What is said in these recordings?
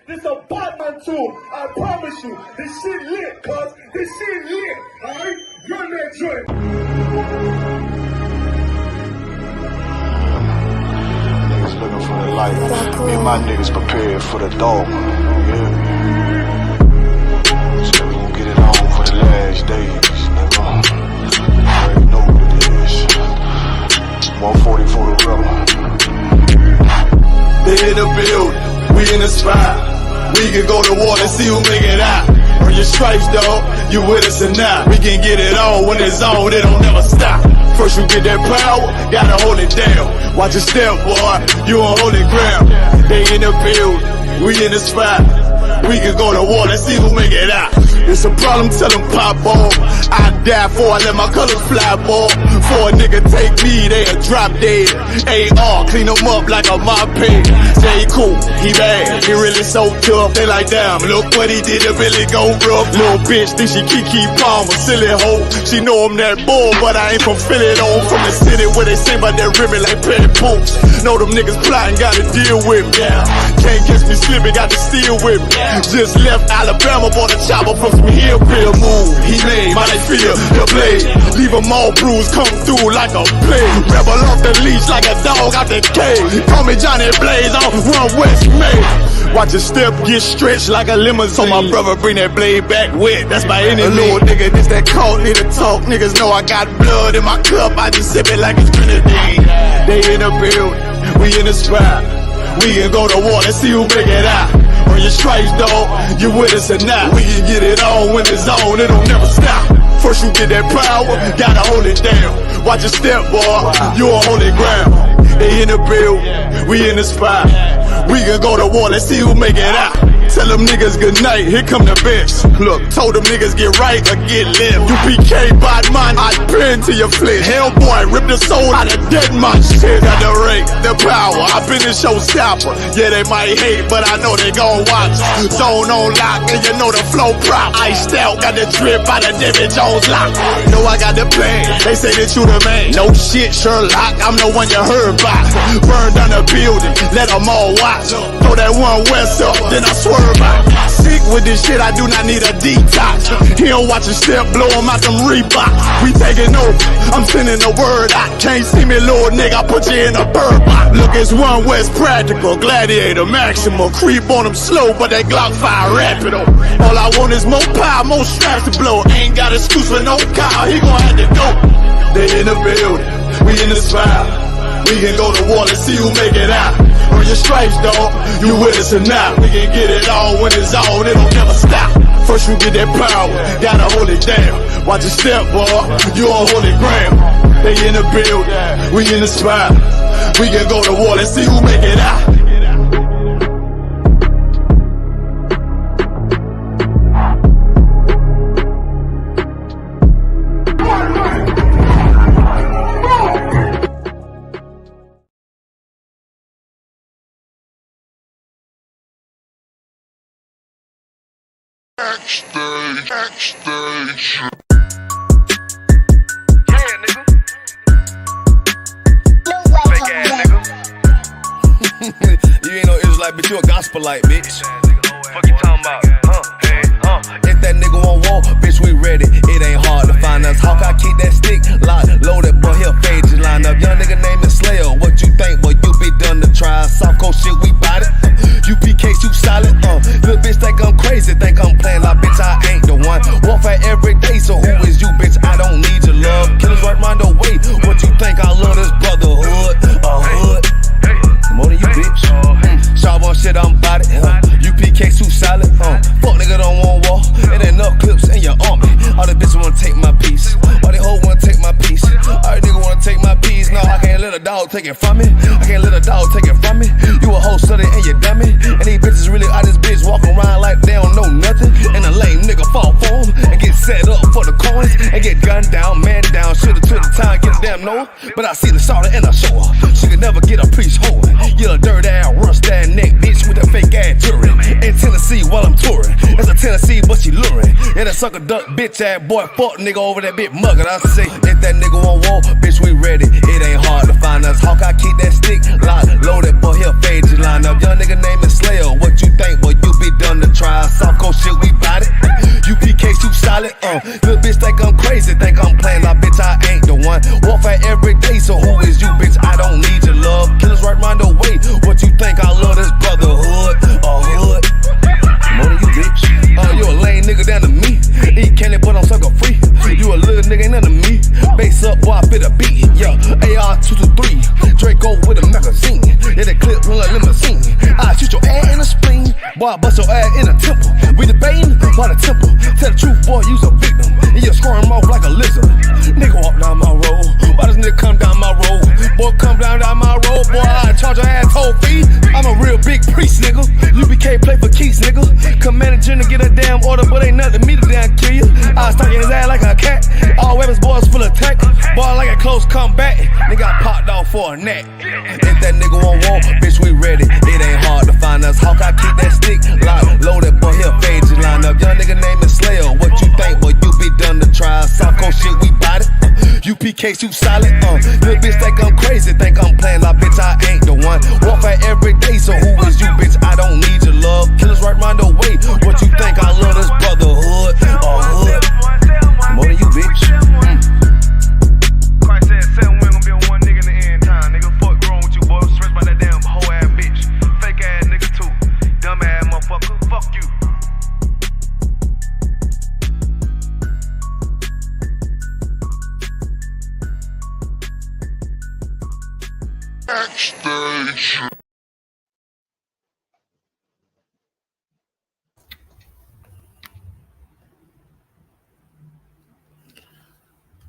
This a botman tool. I promise you. This shit lit, cuz. This shit lit. Alright? Run that joint. Niggas looking for the light. Me and my niggas prepared for the dog. Yeah. So we gon' get it on for the last days, nigga. You already know what it is. 140 for the rubber. They in the building, we in the spot. We can go to war and see who make it out. Earn your stripes, dog, you with us or not. We can get it on when it's on, it don't never stop. First you get that power, gotta hold it down. Watch your step, boy, you on holy ground. They in the building, we in the spot. We can go to war, let's see who make it out. It's a problem, tell them pop ball. I die for, I let my colors fly, ball. For a nigga take me, they a drop dead. AR, clean them up like a mop pig. Say he cool, he bad, he really so tough. They like, damn, look what he did to Billy go rough. Little bitch, think she Kiki Palmer, silly hoe. She know I'm that bull, but I ain't from Philly though. I'm from the city where they sing about that ribbon like petty poops. Know them niggas plotting, gotta deal with me. Can't catch me slipping, got to steal with me. Just left Alabama, bought a chopper from some hillbilly move. He made, how they feel, the blade. Leave them all bruised, come through like a plague. Rebel off the leash like a dog out the cage. Call me Johnny Blaze, I'm one West May. Watch your step get stretched like a limousine. So my brother bring that blade back wet, that's my enemy. Little nigga, this that cult, need to talk. Niggas know I got blood in my cup, I just sip it like it's grenadine. They in the building, we in the spot. We can go to war, let's see who make it out. Earn your stripes, dog, you with us or not. We can get it on when it's on, it don't never stop. First you get that power, gotta hold it down. Watch your step, boy, you on holy ground. They in the building, we in the spot. We can go to war, let's see who make it out. Tell them niggas good night, here come the bitch. Look, told them niggas get right or get left. UPK bad man, I pin to your flesh. Hellboy, rip the soul out of dead man. Shit, got the rate, the power, I been the showstopper. Yeah, they might hate, but I know they gon' watch. Zone on lock, and you know the flow prop. Iced out, got the drip out of David Jones lock. Know I got the plan, they say that you the man. No shit, Sherlock, I'm the one you heard about. Burn down the building, let them all watch. Throw that one west up, then I swear. Sick with this shit, I do not need a detox. He don't watch a step, blow him out them Reeboks. We taking over, I'm sending the word out. Can't see me, little nigga, I put you in a bird box. Look, it's one West practical, gladiator, maximal. Creep on them slow, but that Glock 5 rapido. All I want is more power, more straps to blow. Ain't got excuse for no car, he gon' have to go. They in the building, we in the spot. We can go to war, let's see who make it out. Earn your stripes, dog, you with us or not. We can get it on when it's on, it don't never stop. First you get that power, gotta hold it down. Watch your step, boy, you on holy ground. They in the building, we in the spot. We can go to war, let's see who make it out. Backstage. Yeah, nigga. Fake ass nigga. You ain't no Israelite, bitch, you a gospelite, bitch. Fuck you talking about? Hey, If that nigga won't walk, bitch, we ready. It ain't hard to find us. Hawk, I keep that stick locked, loaded, boy, he'll fade just line up. Young nigga named is Slayer. What you think, boy? You be done to try. Soft cold shit, we bout it. UPK, you solid. Little bitch think I'm crazy, think I'm playing like bitch, I ain't the one. Warfare every day, so who is you, bitch? I don't need your love. Killers right round the way. What you think? I love this brotherhood, a hood. More than you, bitch. Sharp on shit, I'm bout it. UPK, too solid. Fuck nigga don't want war. It ain't enough clips in your army. All the bitches wanna take my piece. All they hoes wanna take my piece. All the niggas wanna take my piece. No, I can't let a dog take it from me. I can't let a dog take it from me. You a whole study and you dummy. And these bitches really out this bitch walking around like they don't know nothing. And a lame nigga fall for them and get set up for the coins and get gunned down, man down. Shoulda took the time, get a damn no. But I see the starter and I show her. She could never get a priest hoeing. You a dirt ass, rust ass neck bitch with a fake ass jury. In Tennessee. Tennessee while I'm touring. That's a Tennessee, but she luring. And a sucker duck bitch ass boy, fuck nigga over that bit muggin'. I say, if that nigga won't walk, bitch, we ready. It ain't hard to find us. Hawk, I keep that stick locked, loaded, boy, he'll fade you line up. Young nigga name is Slayer. What you think, boy? You be done to try. Soft coast shit, we bout it. UPK, shoot solid. Little bitch think I'm crazy, think I'm playing. Like, bitch, I ain't the one. Warfare every day, so who is you, bitch? I don't need your love. Killers right round the way. What you think? I love this brotherhood. Hood. More than you, bitch. You a lame nigga down to me. Eat candy, but I'm sucker free. You a little nigga, ain't nothing to me. Base up, boy, I fit a beat. Yeah, AR-223. Draco with a magazine. Yeah, that clip run like limousine. I shoot your ass in the spleen. Boy, I bust your ass in the temple. We debating by the temple. Tell the truth, boy, you's a victim. And you're scoring off like a lizard. Nigga walk down my road. Why does nigga come down my road? Boy, come down my road. Boy, I charge your ass toll fee. I'm a real big priest, nigga. UBK play for keys, nigga. Commanding to get a damn order, but ain't nothing to me to damn kill you. I stuck in his ass like a cat. All weapons, boys full of tech. Boy, like a close combat. Nigga, I popped off for a neck. If that nigga won't walk, bitch, we ready. It ain't hard to find us. Hawk, I keep that stick locked, loaded, boy, he'll fade you line up. Young nigga name is Slayer. What you think, boy? You be done to try. Soft coast shit, we bout it. UPK, shoot solid. Little bitch think I'm crazy, think I'm playing. Like, bitch, I ain't the one. Warfare every day, so who is you, bitch? I don't need your love. Killers right round the way. What you think? I love this brotherhood. Hood. More than you, bitch. Christ said 7 women gon' be on one nigga in the end time. Nigga, fuck wrong with you, boy. Stressed by that damn hoe ass bitch. Fake ass nigga too. Dumb ass motherfucker. Fuck you.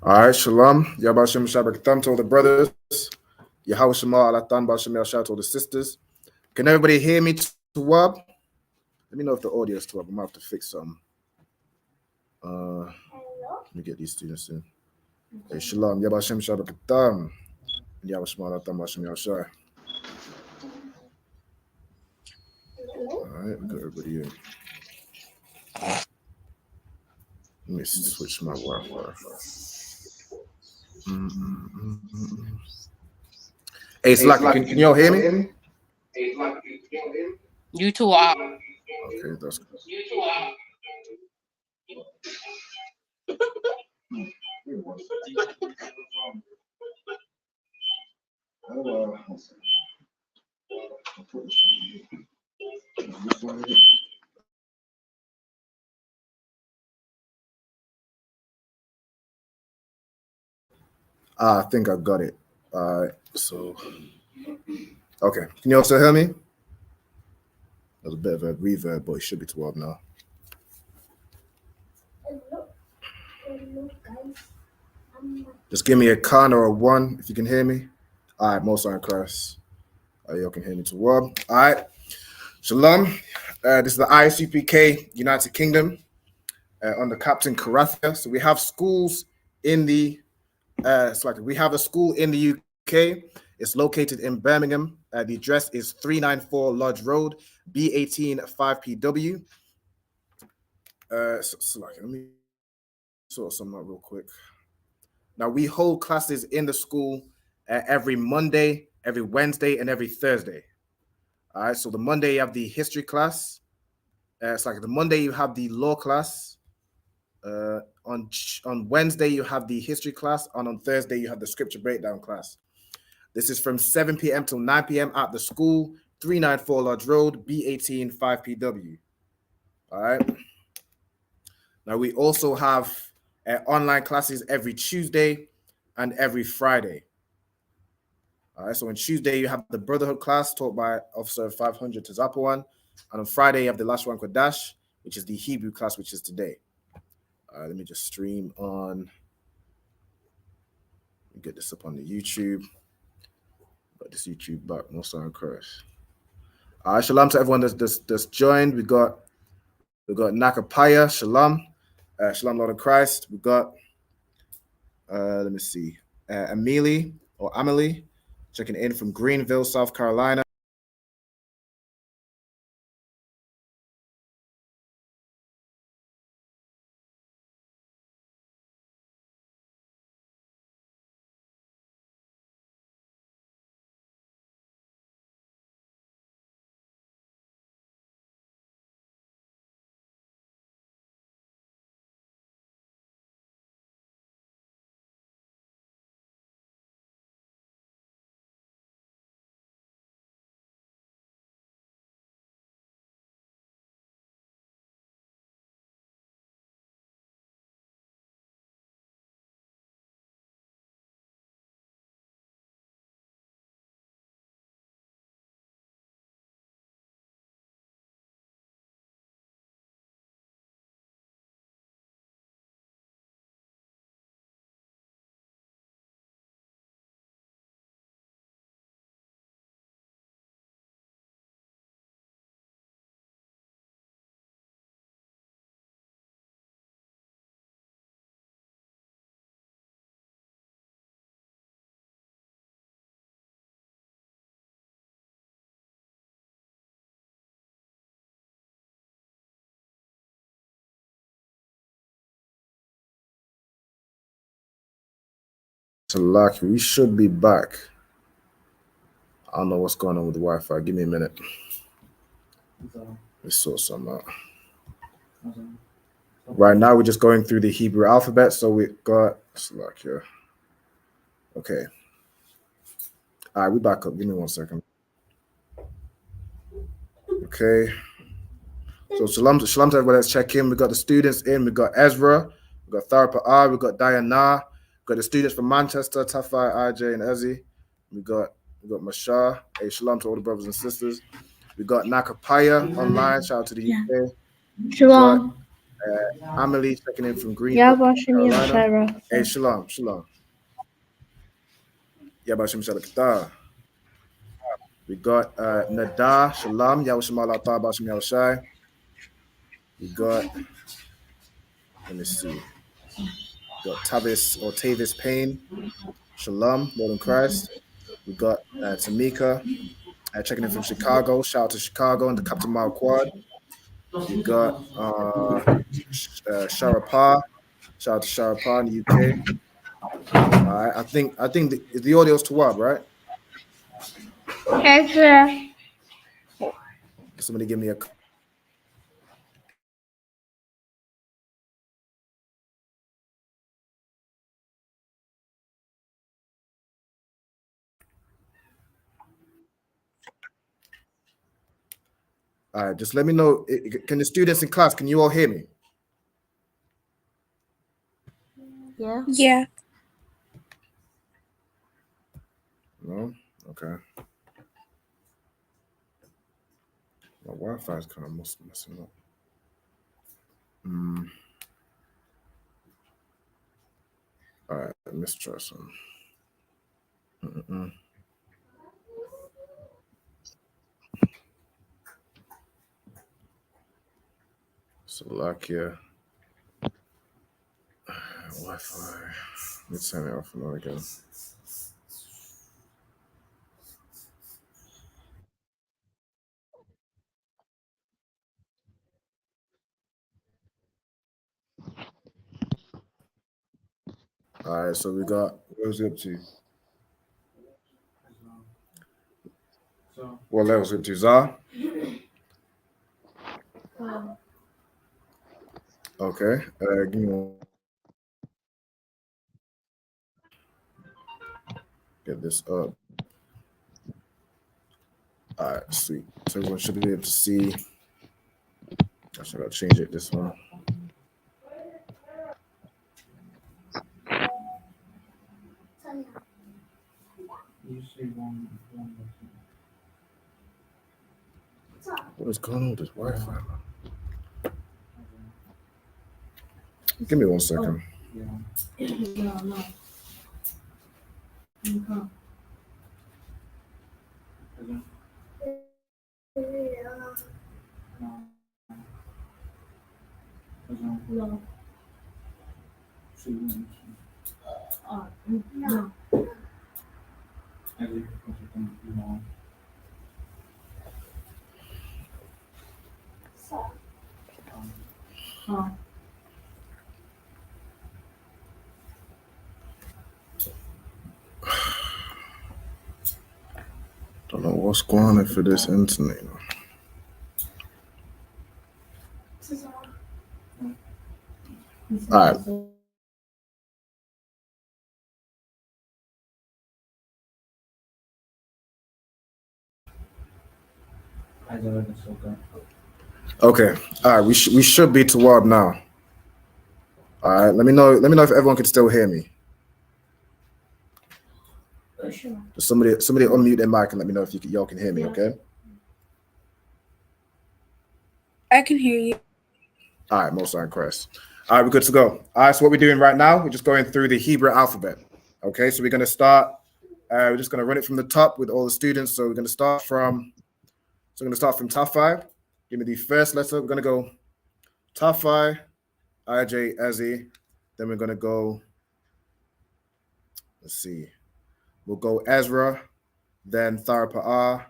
All right, shalom. Yabashim Shabbat to all the brothers. Yahweh Shema Alatan Bashim Yashar to all the sisters. Can everybody hear me to Wab? Let me know if the audio is to Wab. I'm gonna have to fix some. Let me get these students in. Hey, shalom. Yabashim Shabbat Yahweh Shema Alatan Bashim Yashar. All right, we got everybody in. Let me switch my Wi-Fi. Hey, Slack, can y'all hear me? You too are. Okay, that's good. I think I got it. All right, so okay. Can you also hear me? There's a bit of a reverb, but it should be 12 now. Just give me a con or a 1 if you can hear me. All right, most on Christ. Y'all can hear me 12. All right, shalom. This is the ISUPK United Kingdom under Captain Karathia. So we have schools in the we have a school in the UK. It's located in Birmingham. The address is 394 Lodge Road, B18 5PW. Let me sort something out real quick. Now, we hold classes in the school every Monday, every Wednesday, and every Thursday. All right, so the Monday you have the history class. The Monday you have the law class. On Wednesday, you have the history class, and on Thursday, you have the scripture breakdown class. This is from 7 p.m. till 9 p.m. at the school, 394 Lodge Road, B18 5PW. All right. Now, we also have online classes every Tuesday and every Friday. All right. So on Tuesday, you have the Brotherhood class taught by Officer 500 to Zapawan. And on Friday, you have the Lashawan Qadash, which is the Hebrew class, which is today. Let me just stream on. Let me get this up on the YouTube. Got this YouTube back, most on Christ. All right, shalom to everyone that's joined. We got Nakapaya, shalom, shalom, Lord of Christ. We got let me see, Amelie, checking in from Greenville, South Carolina. Salaki, we should be back. I don't know what's going on with the Wi-Fi. Give me a minute. Let's sort something out. Right now, we're just going through the Hebrew alphabet. So we got Salakia. Okay. All right, we back up. Give me 1 second. Okay. So shalom to everybody that's check in. We got the students in. We got Ezra. We got Tharpa R. We got Diana. We got the students from Manchester, Tafai, IJ, and Ezzy. We got Mashar. Hey, shalom to all the brothers and sisters. We got Nakapaya online. Shout out to the UK. Shalom. We got Amelie checking in from Green Carolina. Hey, shalom. Yabashim Shalakata. We got Nada, shalom. Yawashim Allah Bashim Yawashai. We got, let me see. We got Tavis Payne. Shalom, Lord in Christ. We got Tamika checking in from Chicago. Shout out to Chicago and the Captain Mile Quad. We got Sharapah. Shout out to Sharapah in the UK. All right, I think the audio's Tawab, right? Yes, sir. Somebody give me a. All right, just let me know. Can the students in class, can you all hear me? Yeah. No? Okay. My Wi-Fi is kind of messing up. All right, let's try some. Slovakia. Wi-Fi. Let's turn it off and on again. All right, so we got, what was it up to? What level was it up to? Zah? Okay, give me one. Get this up. All right, sweet. So everyone should be able to see. I should have changed it this one. What is going on with this Wi-Fi? Give me 1 second. Don't know what's going on for this internet. All right. Okay. All right. We should be toward now. All right. Let me know if everyone can still hear me. Just somebody unmute their mic and let me know if y'all can hear me. Okay. I can hear you. All right. Most in Christ. All right. We're good to go. All right. So what we're doing right now, we're just going through the Hebrew alphabet. Okay. So we're going to start. We're just going to run it from the top with all the students. So we're going to start from. So we're going to start from Tafai. Give me the first letter. We're going to go Tafai, IJ, Ezzy. Then we're going to go. Let's see. We'll go Ezra, then Tharpa'ah.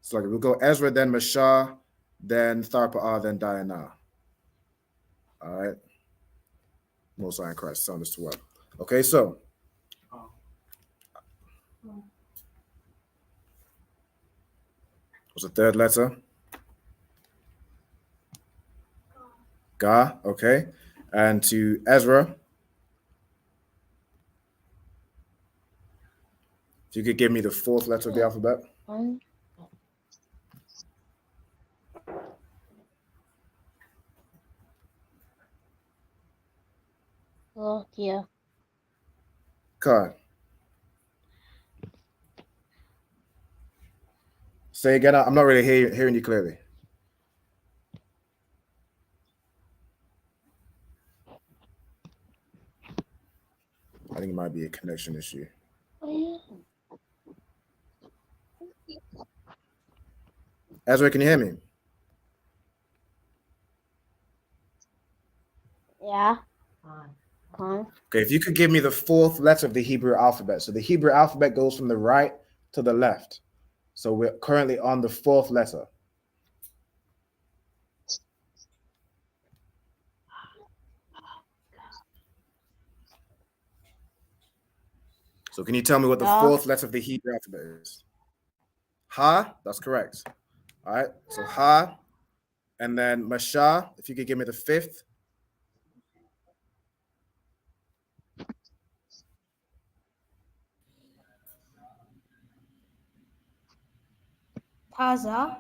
So we'll go Ezra, then Mashah, then Tharpa'ah, then Diana. All right. Most High in Christ, sound this to what? Okay, so What's the third letter? Ga, okay. And to Ezra, if you could give me the fourth letter of the alphabet. Yeah. God. Say again. I'm not really hearing you clearly. I think it might be a connection issue. Ezra, can you hear me? Yeah. Okay, if you could give me the fourth letter of the Hebrew alphabet. So the Hebrew alphabet goes from the right to the left. So we're currently on the fourth letter. So can you tell me what the fourth letter of the Hebrew alphabet is? Ha, that's correct. All right, so Ha, and then Masha, if you could give me the fifth. Taza.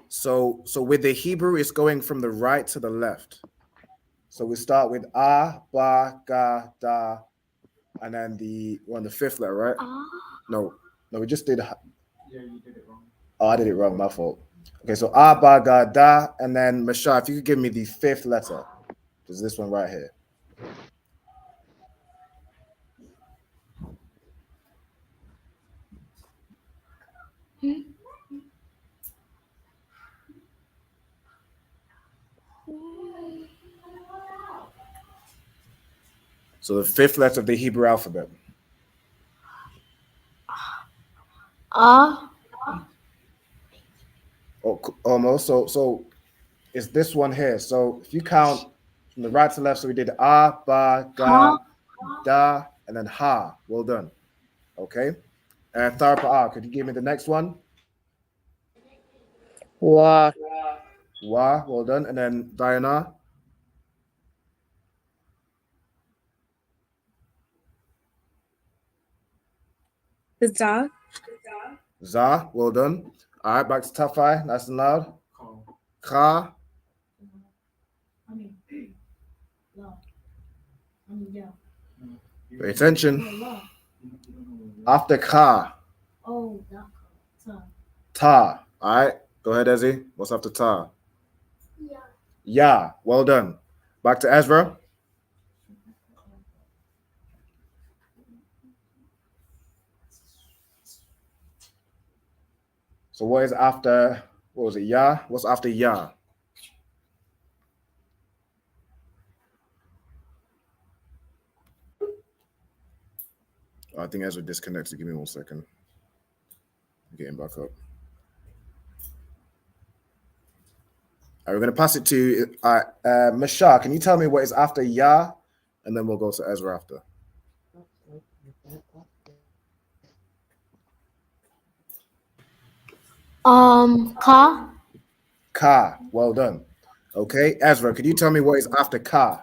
So with the Hebrew, it's going from the right to the left. So we start with A, Ba, Ga, Da, and then we're on the fifth letter, right? No, we just did. Yeah, you did it wrong. Oh, I did it wrong. My fault. Okay, so A, Ba, Ga, Da, and then Masha, if you could give me the fifth letter, which is this one right here. So the fifth letter of the Hebrew alphabet. Ah. Oh, almost. So it's this one here. So if you count from the right to left, so we did A, Ba, Ga, Da, and then Ha. Well done. Okay. And Tharpa A, could you give me the next one? Wa. Wa, well done. And then Diana. Za. Za, well done. All right, back to Tafai, nice and loud. Ka. Pay attention. After Ka. Ta. All right, go ahead, Ezzy. What's after Ta? Ya. Well done. Back to Ezra. So what is after, what was it, Ya? What's after Ya? I think Ezra disconnected. Give me 1 second. I'm getting back up. All right, we're going to pass it to Masha. Can you tell me what is after Ya? And then we'll go to Ezra after. Ka. Ka. Well done. Okay, Ezra, could you tell me what is after Ka?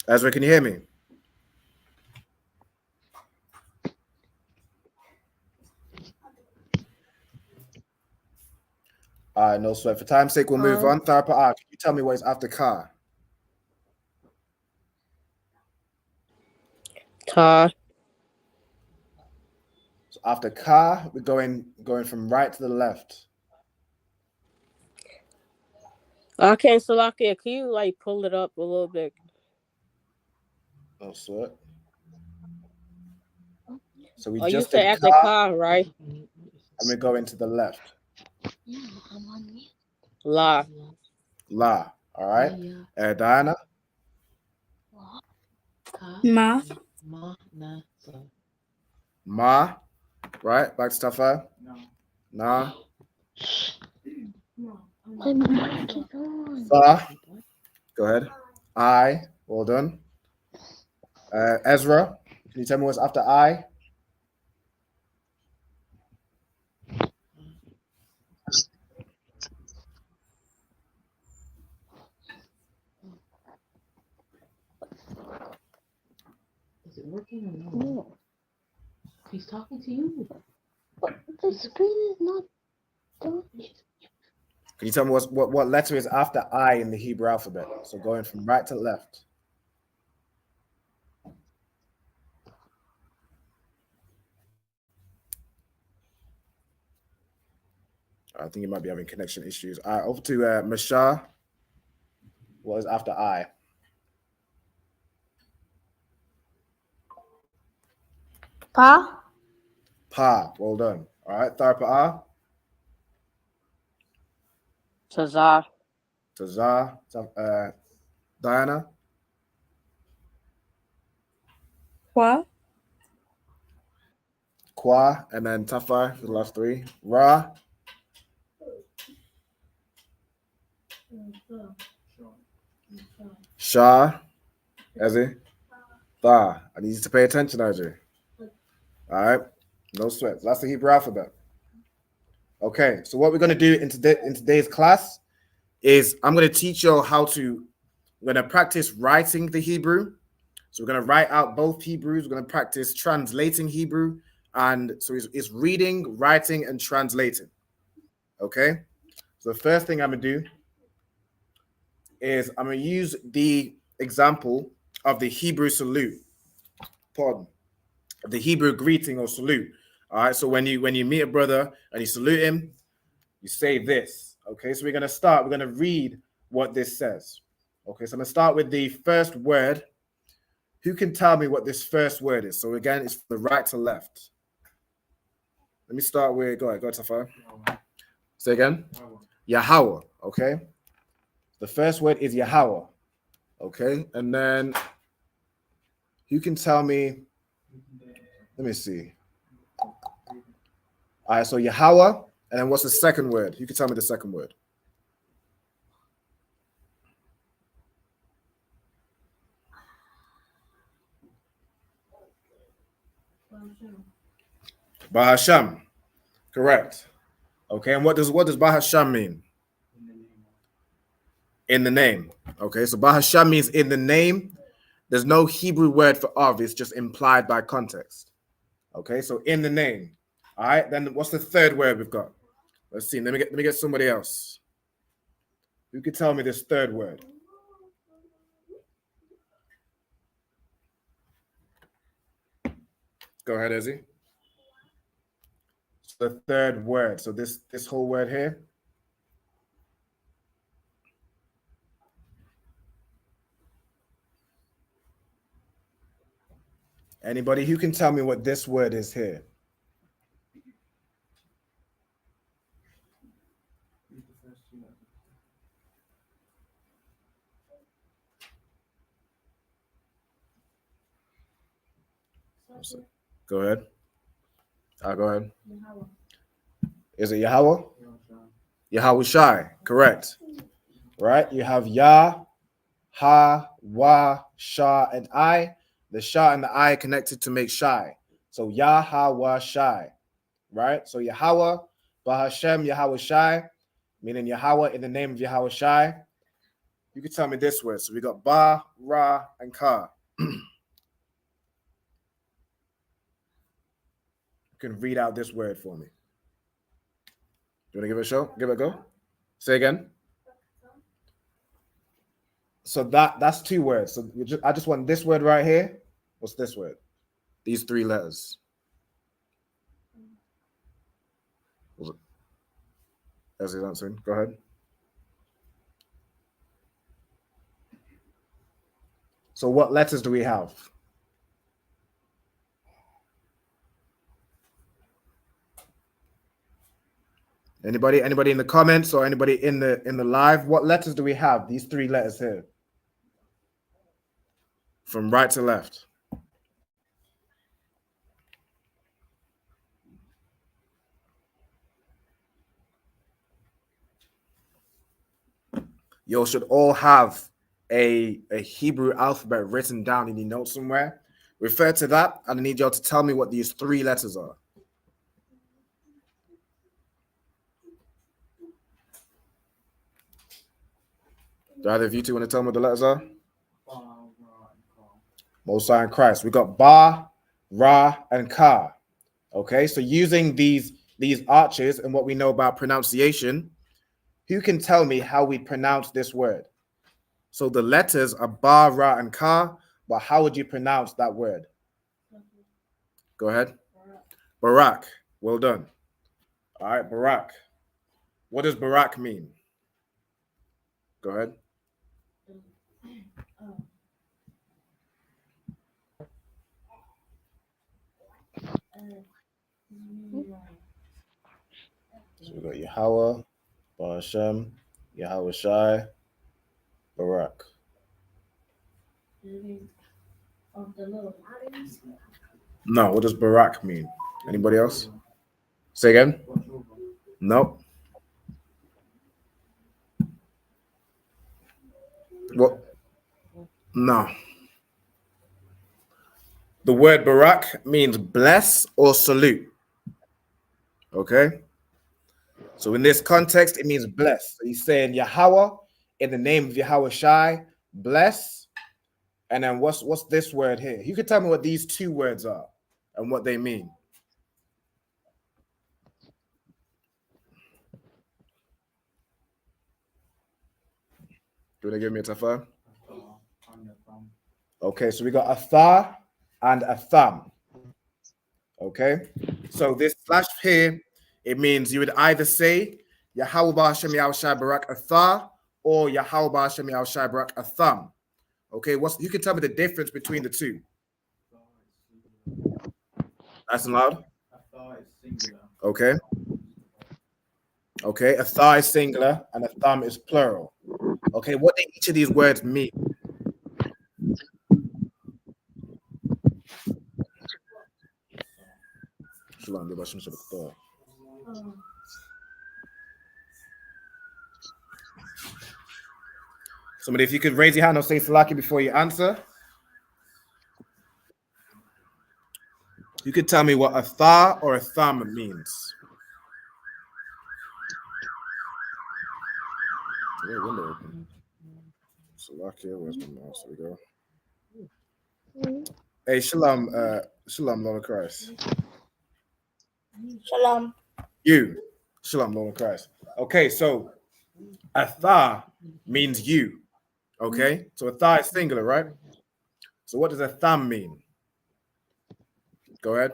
Ezra, can you hear me? All right, no sweat. For time's sake, we'll move on. Tharpa A, can you tell me what is after Ka? Ta. So after Ka, we're going from right to the left. Okay, Salakia, can you like pull it up a little bit? No sweat. So we Oh, just you said did after Ka, right? And we're going to the left. La. La. All right. Diana. Ma. Ma. Right? Back to Tafa. Nah. Fa. Go ahead. I. Well done. Ezra. Can you tell me what's after I? Is it working or no? No. He's talking to you. But the screen is not done. Can you tell me what letter is after I in the Hebrew alphabet? So going from right to left. I think you might be having connection issues. All right, over to Mashar. What is after I? Pa. Pa. Well done. All right, Tharpa. Tazar. Tazar. Diana. Qua. Kwa. And then Tafar for the last three. Ra. Shah. Ezzy. Tha. I need you to pay attention, Ezzy. All right. No sweat. That's the Hebrew alphabet. Okay. So what we're going to do in today's class is I'm going to teach you how to, we're going to practice writing the Hebrew. So we're going to write out both Hebrews. We're going to practice translating Hebrew. And so it's reading, writing, and translating. Okay. So the first thing I'm going to do is I'm going to use the example of the Hebrew salute. Pardon. The Hebrew greeting or salute. All right. So when you meet a brother and you salute him, you say this. Okay. So we're going to start. We're going to read what this says. Okay. So I'm going to start with the first word. Who can tell me what this first word is? So again, it's from the right to left. Let me start with, go ahead, Tafar. Say again. Yahweh. Okay. The first word is Yahweh. Okay. And then you can tell me, let me see. All right. So Yahweh. And then what's the second word? You can tell me the second word. Bahasham. Correct. Okay. And what does Bahasham mean? In the name. Okay. So Bahasham means in the name. There's no Hebrew word for of. It's just implied by context. Okay. So in the name. All right. Then what's the third word we've got? Let's see. Let me get somebody else. Who could tell me this third word? Go ahead, Ezzy. The third word. So this whole word here. Anybody who can tell me what this word is here? Go ahead. Go ahead. Is it Yahweh? Yahweh Shai. Correct. Right? You have Yah, Ha, Wa, Sha, and I. The Sha and the I connected to make Shai. So Yah, Ha, Wa, Shai. Right? So Yahweh, Bahashem, Yahweh Shai, meaning Yahweh in the name of Yahweh Shai. You can tell me this word. So we got Ba, Ra, and Ka. You can read out this word for me. Do you want to give it a show? Give it a go? Say again. So that's two words. So I just want this word right here. What's this word? These three letters. As he's answering, go ahead. So what letters do we have? Anybody in the comments or anybody in the live? What letters do we have? These three letters here. From right to left. You should all have a Hebrew alphabet written down in your notes somewhere. Refer to that, and I need y'all to tell me what these 3 letters are. Do either of you two want to tell me what the letters are? Mosai and Christ. We got Ba, Ra, and Ka. Okay, so using these arches and what we know about pronunciation, who can tell me how we pronounce this word? So the letters are Ba, Ra, and Ka, but how would you pronounce that word? Go ahead. Barak. Well done. All right, Barak. What does Barak mean? Go ahead. So we got Yahweh, Bahashem, Yahweh Shai, Barak. No, what does Barak mean? Anybody else? Say again? Nope. What? No. The word Barak means bless or salute. Okay? So in this context, it means bless. So he's saying Yahweh, in the name of Yahweh Shai, bless. And then what's this word here? You could tell me what these 2 words are and what they mean. Do you want to give me a tafar? Okay, so we got a tha and a thumb. Okay, so this slash here, it means you would either say Yahweh Ba'Hashem Yahweh Shai Barak a tha or Yahweh Ba'Hashem Yahweh Shai Barak a thumb. Okay, you can tell me the difference between the 2. Nice and loud. Okay. Okay, a tha is singular and a thumb is plural. Okay, what do each of these words mean? Somebody, if you could raise your hand or say Salaki before you answer. You could tell me what a tha or a thumb means. Window open. Salaki, where's my mouse? There we go. Hey, shalom, Lord of Christ. Shalom. You, shalom, Lord of Christ. Okay, so a tha means you. Okay, so a tha is singular, right? So what does a thumb mean? Go ahead.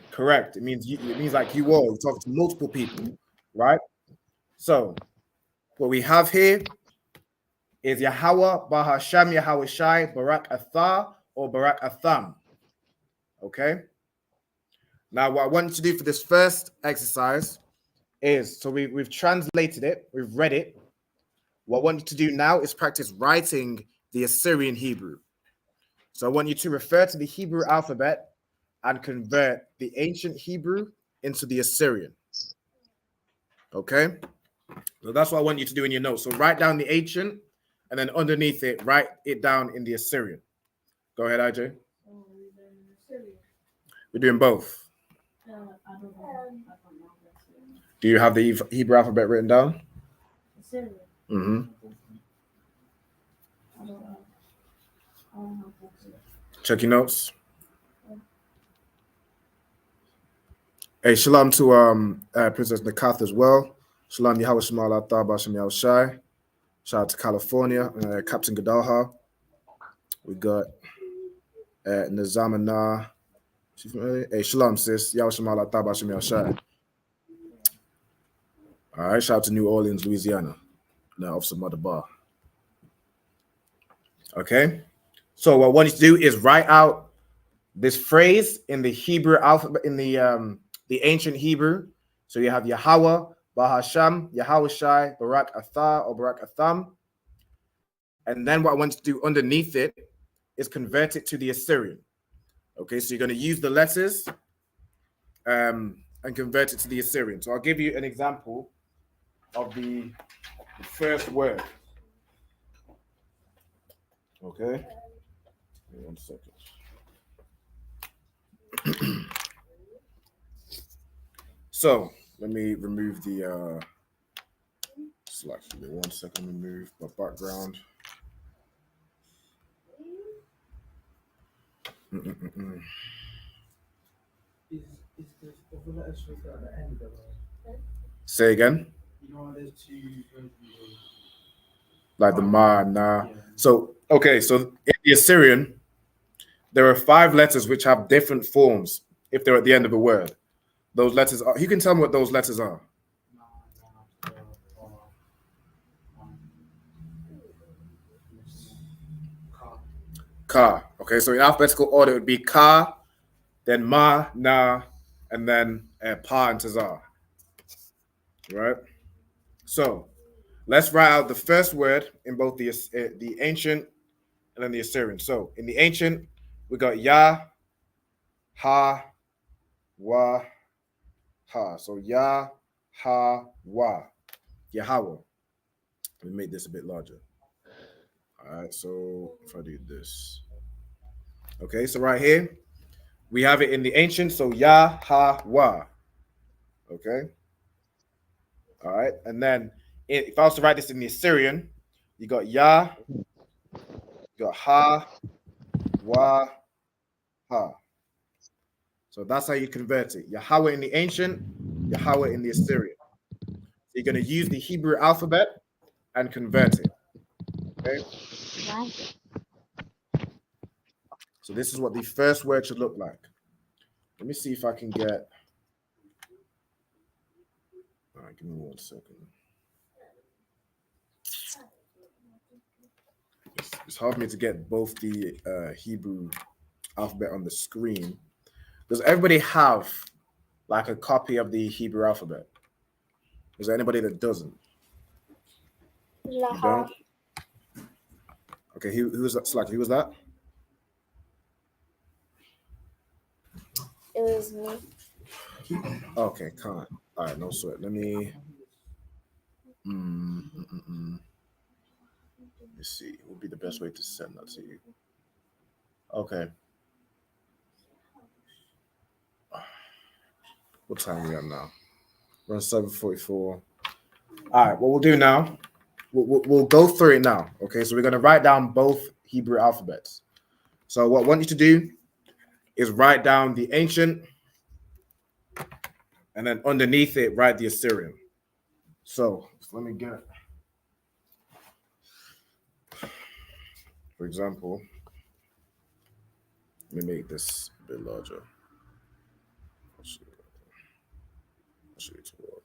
Correct. It means you. It means like you all. You're talking to multiple people, right? So what we have here is Yahweh Bahasham Yahweh Shai Barak Atha or Barak Atham. Okay. Now, what I want you to do for this first exercise is, so we've translated it, we've read it. What I want you to do now is practice writing the Assyrian Hebrew. So I want you to refer to the Hebrew alphabet and convert the ancient Hebrew into the Assyrian. Okay? So that's what I want you to do in your notes. So write down the ancient, and then underneath it, write it down in the Assyrian. Go ahead, IJ. We're doing both. Do you have the Hebrew alphabet written down? Mm-hmm. Check your notes. Hey, shalom to Princess Nakath as well. Shalom Yahweh Shemal Atah B'Shem Yahweh Shai. Shout out to California, Captain Gadalha. We got Nazamana. Hey, shalom sis. Yahweh Shemal Atah B'Shem Yahweh Shai. All right, shout out to New Orleans, Louisiana. Now, Officer Mother Bar. Okay, so what I want you to do is write out this phrase in the Hebrew alphabet, in the ancient Hebrew. So you have Yahweh, Bahasham, Yahweh Shai, Barak Atha or Barak Atham. And then what I want you to do underneath it is convert it to the Assyrian. Okay, so you're going to use the letters and convert it to the Assyrian. So I'll give you an example of the first word. Okay. 1 second. So let me remove the Slack. Give me 1 second. Remove my background. Say again. Like the ma, na. So okay, so in the Assyrian, there are 5 letters which have different forms if they're at the end of a word. Those letters are. You can tell me what those letters are. Ka. Okay, so in alphabetical order, it would be ka, then ma, na, and then pa and tazar. Right? So let's write out the first word in both the ancient and then the Assyrian. So in the ancient, we got ya, ha, wa, ha. So ya, ha, wa. Yahweh. Let me make this a bit larger. All right, so if I do this. Okay, so right here, we have it in the ancient, so ya, ha, wa. Okay. All right, and then if I was to write this in the Assyrian, you got ya, you got ha, wa, ha. So that's how you convert it. Yahweh in the ancient, Yahweh in the Assyrian. So you're going to use the Hebrew alphabet and convert it. Okay. So this is what the first word should look like. Let me see if I can get. All right, give me 1 second. It's hard for me to get both the Hebrew alphabet on the screen. Does everybody have like a copy of the Hebrew alphabet? Is there anybody that doesn't? You don't? Okay, who was that? Slack, who was that? It was me. Okay, can't. All right, no sweat. Let me. Let's see. What would be the best way to send that to you? Okay. What time are we at now? We're on 7:44. All right, what we'll do now, we'll go through it now. Okay, so we're going to write down both Hebrew alphabets. So what I want you to do is write down the ancient, and then underneath it, write the Assyrian. So let me get, for example, let me make this a bit larger. I'll show you to what.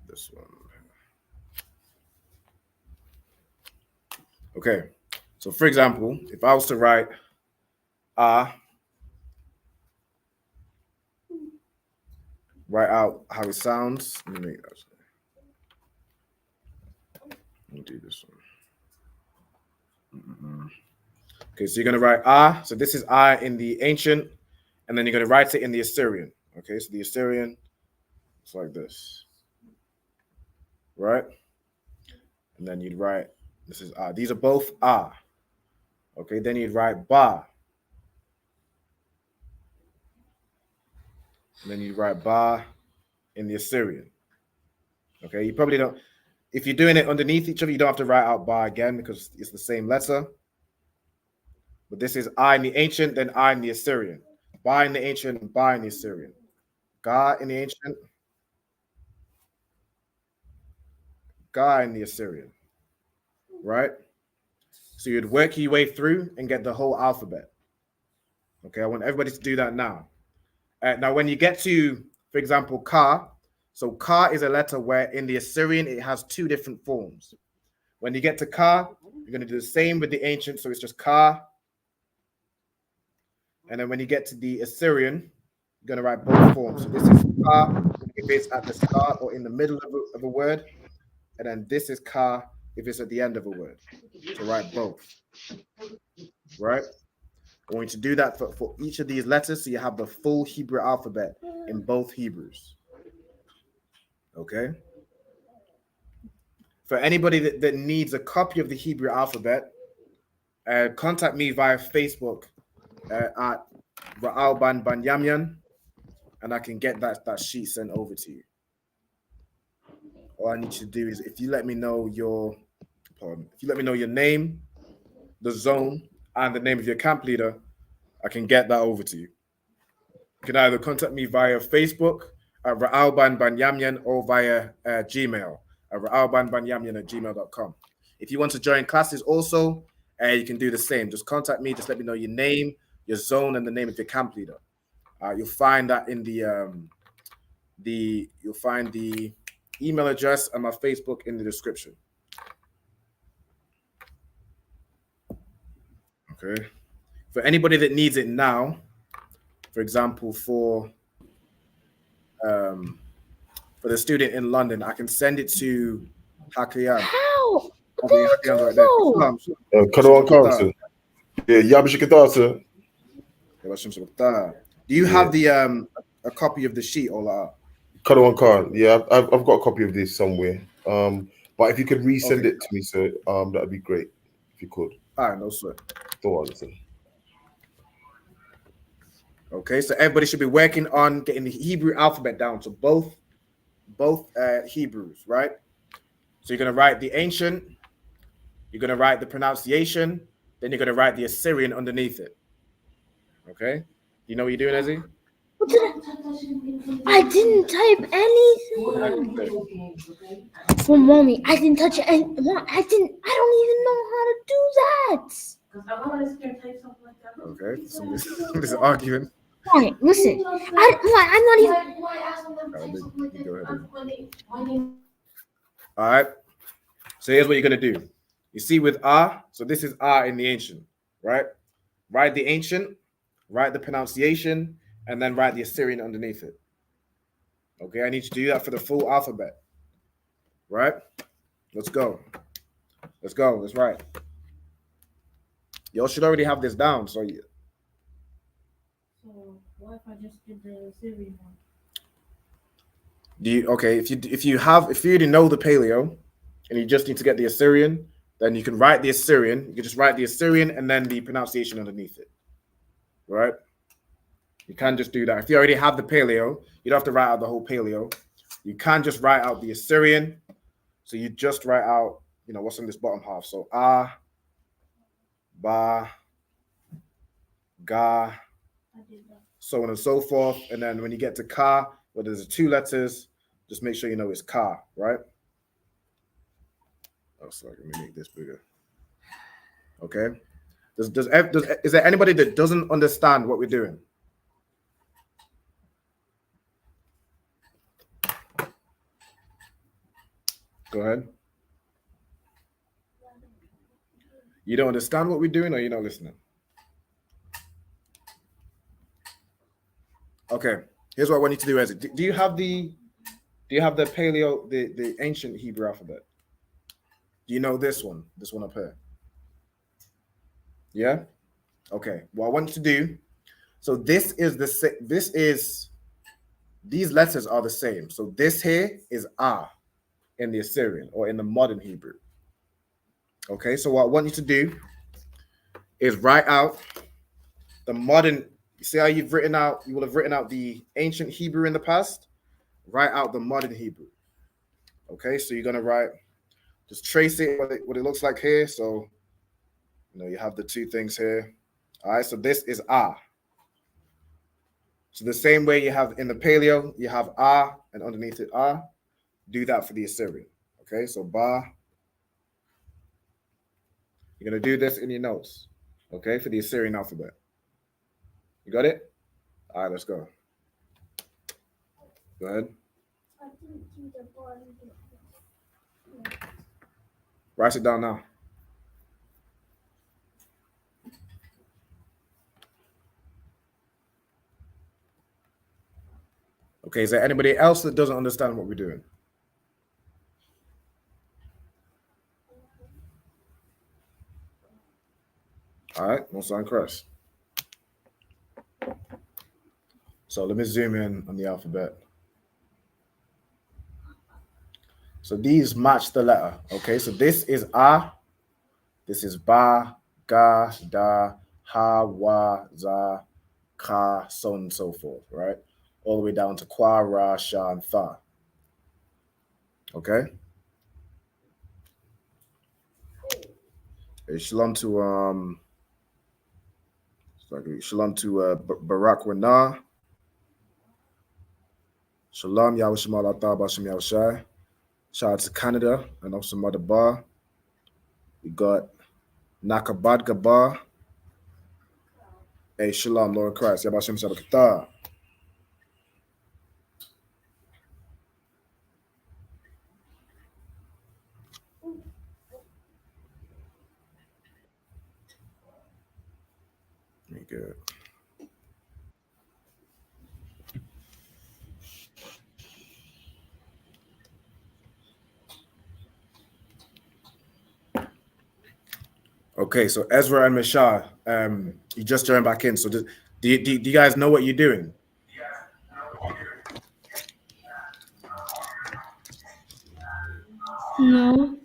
This one. Okay, so for example, if I was to write write out how it sounds. Let me do this one. Okay, so you're gonna write so this is in the ancient, and then you're gonna write it in the Assyrian. Okay, so the Assyrian, it's like this, right? And then you'd write, this is these are both Okay, then you'd write ba. And then you'd write ba in the Assyrian. Okay, you probably don't, if you're doing it underneath each other, you don't have to write out ba again because it's the same letter. But this is in the ancient, then in the Assyrian. Ba in the ancient, and ba in the Assyrian. Ga in the ancient, Ga in the Assyrian. Right? So you'd work your way through and get the whole alphabet. Okay, I want everybody to do that now. Now, when you get to, for example, Ka, so Ka is a letter where in the Assyrian, it has 2 different forms. When you get to Ka, you're going to do the same with the ancient, so it's just Ka. And then when you get to the Assyrian, you're going to write both forms. So this is Ka if it's at the start or in the middle of a word. And then this is Ka if it's at the end of a word. So write both. Right? I'm going to do that for each of these letters so you have the full Hebrew alphabet in both Hebrews. Okay. For anybody that needs a copy of the Hebrew alphabet, contact me via Facebook at Ra'al Banyamyan, and I can get that sheet sent over to you. All I need you to do is if you let me know your name, the zone, and the name of your camp leader, I can get that over to you. You can either contact me via Facebook at Ra'alban Banyamyan or via Gmail at ra'albanbanyamyan@gmail.com. If you want to join classes also, you can do the same. Just contact me. Just let me know your name, your zone, and the name of your camp leader. You'll find that in you'll find the email address and my Facebook in the description. Okay. For anybody that needs it now, for example, for the student in London, I can send it to Hakiyan. How? Hakiyan's right there. Kadawan Council. Yeah, Yabashikatasa. Do you have the a copy of the sheet, Ola? Kadawan Khan. Yeah, I've got a copy of this somewhere. But if you could resend it to me, sir, that'd be great. If you could. All right, no sweat. Don't answer. Okay, so everybody should be working on getting the Hebrew alphabet down. So both Hebrews, right? So you're gonna write the ancient, you're gonna write the pronunciation, then you're gonna write the Assyrian underneath it. Okay, you know what you're doing, Ezzy? I didn't type anything. For mommy, I didn't touch it. I don't even know how to do that. Okay, somebody's arguing. Fine, listen. I'm not even. All right. So here's what you're gonna do. You see with R, so this is R in the ancient, right? Write the ancient, write the pronunciation, and then write the Assyrian underneath it. Okay, I need you to do that for the full alphabet. Right? Let's go. Let's write. Y'all should already have this down. So what if I just did the Syrian one? If you already know the paleo and you just need to get the Assyrian, then you can write the Assyrian. You can just write the Assyrian and then the pronunciation underneath it. Right? You can't just do that. If you already have the paleo, you don't have to write out the whole paleo. You can just write out the Assyrian. So you just write out, what's in this bottom half. So A, Ba, Ga, so on and so forth. And then when you get to Ka, where there's 2 letters, just make sure you know it's Ka, right? Oh, sorry, let me make this bigger. Okay. Is there anybody that doesn't understand what we're doing? Go ahead. You don't understand what we're doing, or you're not listening? Okay. Here's what I want you to do, Ezra. Do you have the paleo, the ancient Hebrew alphabet? Do you know this one? This one up here? Yeah? Okay. What I want you to do, so these letters are the same. So this here is A in the Assyrian or in the modern Hebrew. Okay, so what I want you to do is write out the modern. You see how you will have written out the ancient Hebrew in the past? Write out the modern Hebrew. Okay, so you're gonna write, just trace it what it looks like here. So you have the 2 things here. All right, so this is A. So the same way you have in the paleo, you have A and underneath it A. Do that for the Assyrian. Okay, so Ba. You're going to do this in your notes, okay, for the Assyrian alphabet. You got it? All right, let's go. Go ahead. Write it down now. Okay, is there anybody else that doesn't understand what we're doing? All right, no sign crush. So let me zoom in on the alphabet. So these match the letter. Okay, so this is A, this is Ba, Ga, Da, Ha, Wa, Za, Ka, so on and so forth, right? All the way down to Kwa, Ra, Sha, and Tha. Okay. Shalom to Barak Wana. Shalom, Yahweh Shemal Atah Bashem Yahushai. Shout out to Canada and also Mother Bar. We got Nakabad Gabar. Hey, Shalom, Lord Christ. Yabashem Shabakatah. Good. Okay, so Ezra and Mishah, you just joined back in. So do you guys know what you're doing? No.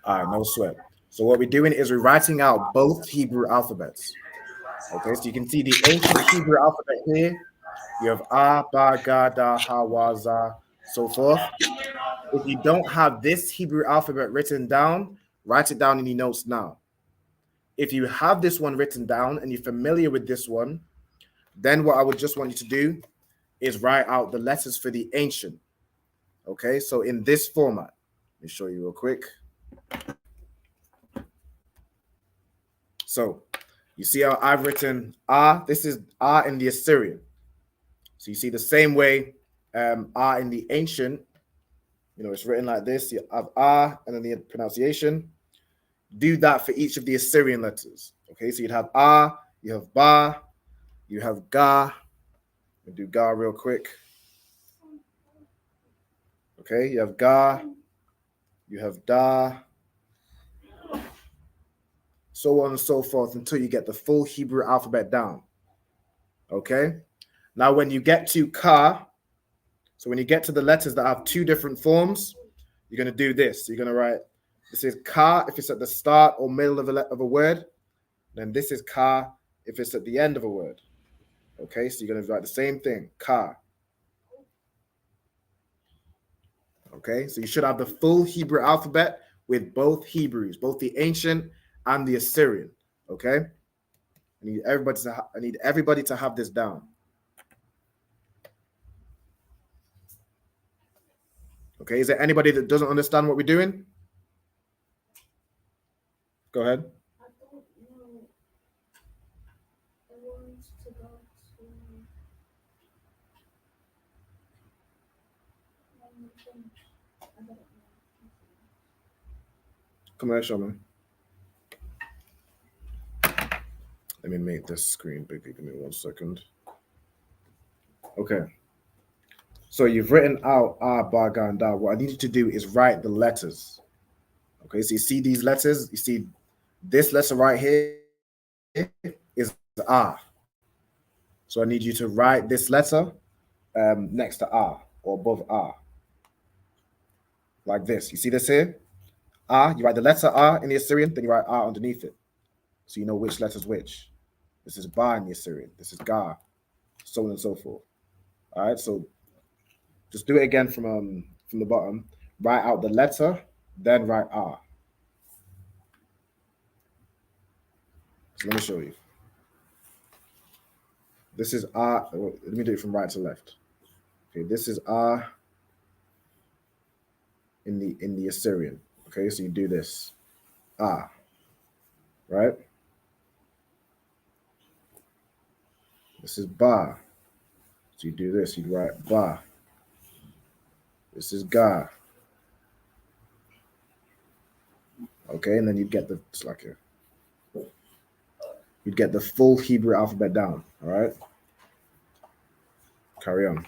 All right, no sweat. So what we're doing is we're writing out both Hebrew alphabets. Okay, so you can see the ancient Hebrew alphabet here. You have A, Ba, Ga, Da, Ha, Wa, Za, so forth. If you don't have this Hebrew alphabet written down, write it down in your notes now. If you have this one written down and you're familiar with this one, then what I would just want you to do is write out the letters for the ancient. Okay, so in this format, let me show you real quick. So you see how I've written A, this is A in the Assyrian. So you see the same way A in the ancient, it's written like this. You have A and then the pronunciation. Do that for each of the Assyrian letters. Okay, so you'd have A, you have Ba, you have Ga. We'll do Ga real quick. Okay, you have Ga, you have Da, so on and so forth until you get the full Hebrew alphabet down. Okay, now when you get to Ka, so when you get to the letters that have two different forms, you're going to do this. So you're going to write, this is Ka if it's at the start or middle of a word. Then this is Ka if it's at the end of a word. Okay, so you're going to write the same thing, Ka. Okay, so you should have the full Hebrew alphabet with both Hebrews, both the ancient and the Assyrian. Okay, I need everybody to have this down. Okay, is there anybody that doesn't understand what we're doing? Go ahead. I don't know. I want to go to. I don't know. Come on, show me. Let me make this screen bigger. Give me 1 second. Okay. So you've written out A, Ba, Ga, and Da. What I need you to do is write the letters. Okay, so you see these letters? You see this letter right here is A. So I need you to write this letter next to A or above A. Like this. You see this here? A, you write the letter A in the Assyrian, then you write A underneath it. So you know which letter's which. This is Ba in the Assyrian. This is Ga. So on and so forth. All right, so just do it again from the bottom. Write out the letter, then write A. So let me show you. This is A. Let me do it from right to left. Okay, this is A in the Assyrian. Okay, so you do this. A. Right? This is Ba. So you do this. You write Ba. This is Ga. Okay, and then you'd get you'd get the full Hebrew alphabet down. All right. Carry on.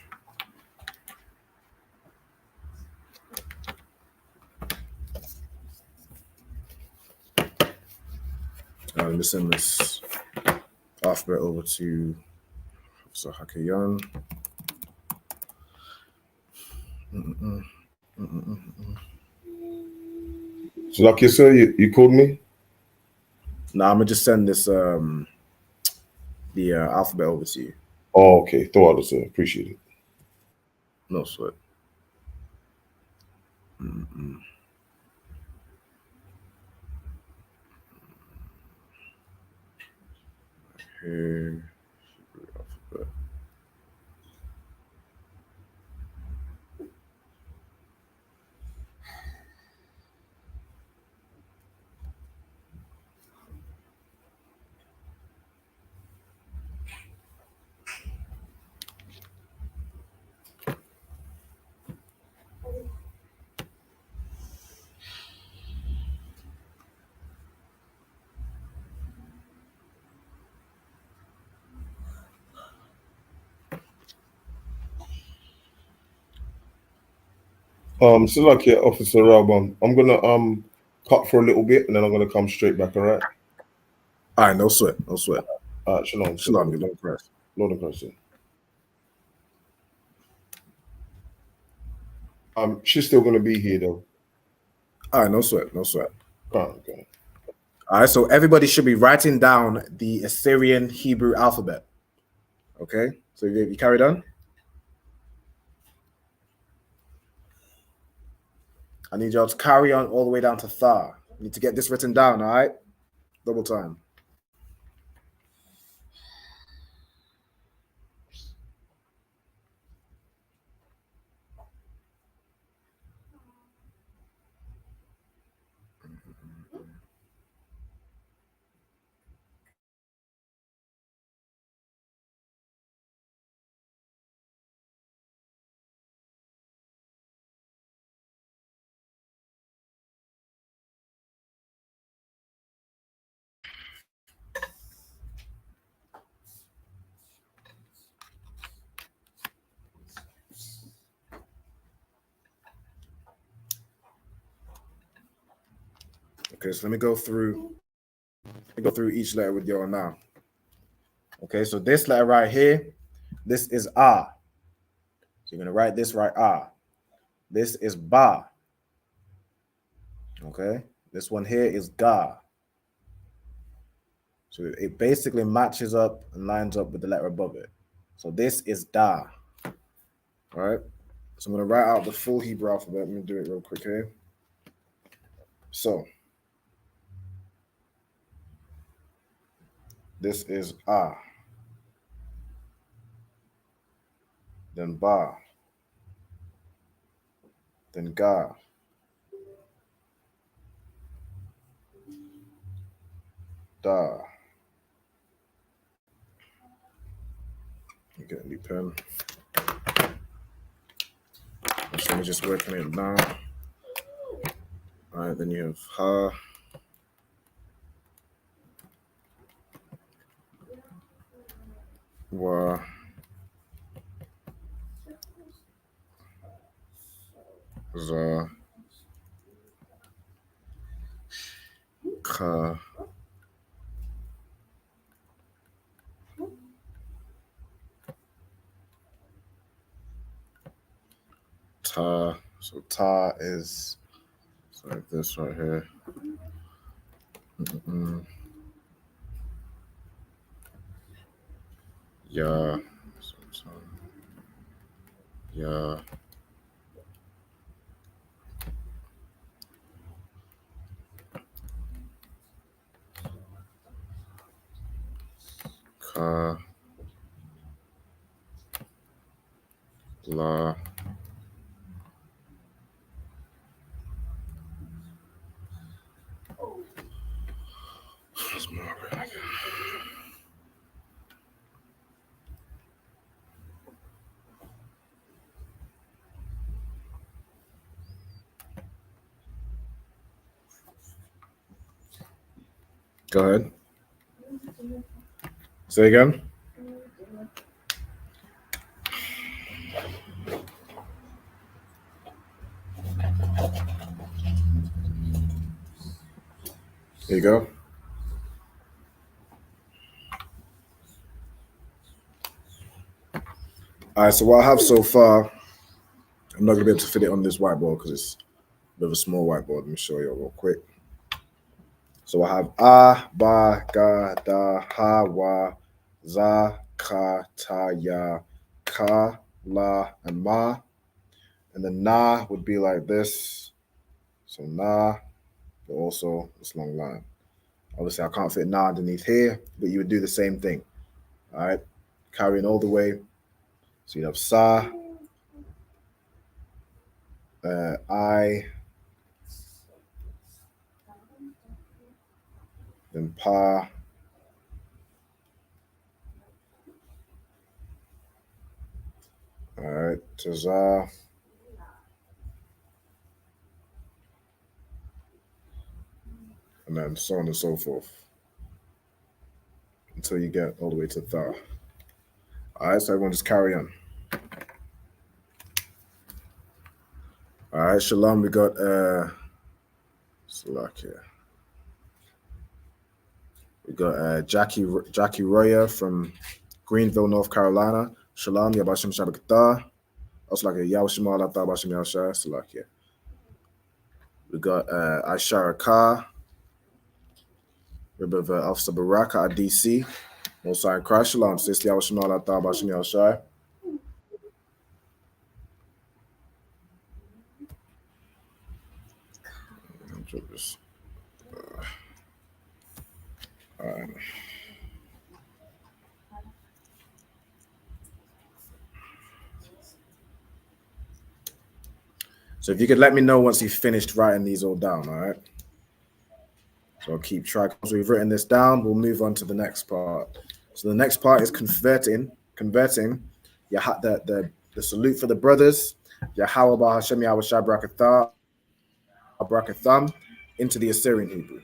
Let me send this alphabet over to Hakayan. So, like you said, you called me? Now I'm gonna just send this the alphabet over to you. Oh, okay. Throw out, sir. Appreciate it. No sweat. Mm-mm. Here. Alphabet. So like yeah, Officer Rob, I'm gonna cut for a little bit and then I'm gonna come straight back, all right? All right, no sweat, no sweat. Shalom. Shalom, you Lord Christ. Lord of Christ. She's still gonna be here though. All right, no sweat, no sweat. Okay. All right, so everybody should be writing down the Assyrian Hebrew alphabet. Okay, so you carried on? I need y'all to carry on all the way down to Tha. You need to get this written down, all right? Double time. Okay, so let me go through each letter with y'all now. Okay, so this letter right here, this is Ah. So you're gonna write this right, Ah. This is Ba. Okay, this one here is Ga. So it basically matches up and lines up with the letter above it. So this is Da. All right, so I'm gonna write out the full Hebrew alphabet. Let me do it real quick here. So this is Ah, then Ba, then Ga, Da. Get a new pen. So I'm just working it now. All right, then you have Ha, Wa, Za, Ka, Ta. So Ta is like this right here. Ya. So Ta. Ya. Ka. La. Go ahead. Say again. There you go. All right, so what I have so far, I'm not going to be able to fit it on this whiteboard because it's with a small whiteboard. Let me show you real quick. So I have A, Ba, Ga, Da, Ha, Wa, Za, Ka, Ta, Ya, Ka, La, and Ma. And then Na would be like this. So Na, but also this long line. Obviously, I can't fit Na underneath here, but you would do the same thing. All right, carrying all the way. So you have Sa, I, then Pa, all right, to Za, and then so on and so forth until you get all the way to Tha. All right, so everyone just carry on. All right, Shalom, we got Salakia. We got Jackie Royer from Greenville, North Carolina. Shalom, Yabashim Shabakata. Salakia, Yawashim Allah Tabashim Yawashah, Salakia. We got Aishara Kah, Rebbe of Officer Baraka at DC. Mosai and Christ, Shalom, Sis Yawashim Allah Tabashim Yawashah. All right. So if you could let me know once you've finished writing these all down, all right? So I'll keep track. Once we've written this down, we'll move on to the next part. So the next part is converting the salute for the brothers, Yahweh Ba Hashem Yahweh Shai Brakatham, into the Assyrian Hebrew.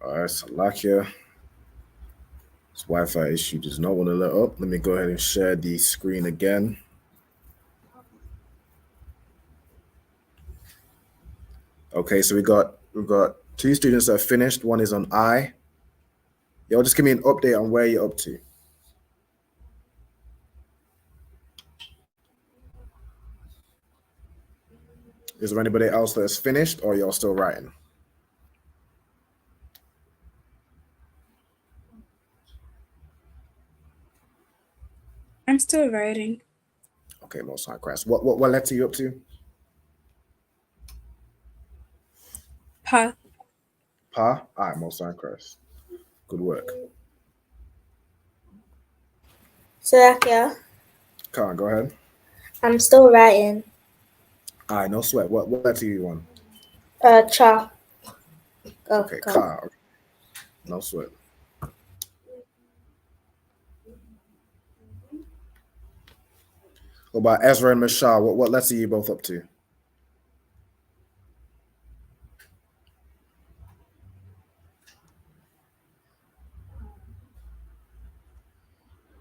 All right, Salakia. This Wi-Fi issue does not want to let up. Let me go ahead and share the screen again. Okay, so we've got two students that have finished. One is on I. Y'all just give me an update on where you're up to. Is there anybody else that has finished, or y'all still writing? I'm still writing. Okay, Most High Christ. What letter are you up to? Pa. Pa? All right, Most High Christ. Good work. Salakia, Come on, go ahead. I'm still writing. All right, no sweat. What letter you on? Cha. Go, Okay, go. Ka. No sweat. What about Ezra and Mishal? What letter are you both up to?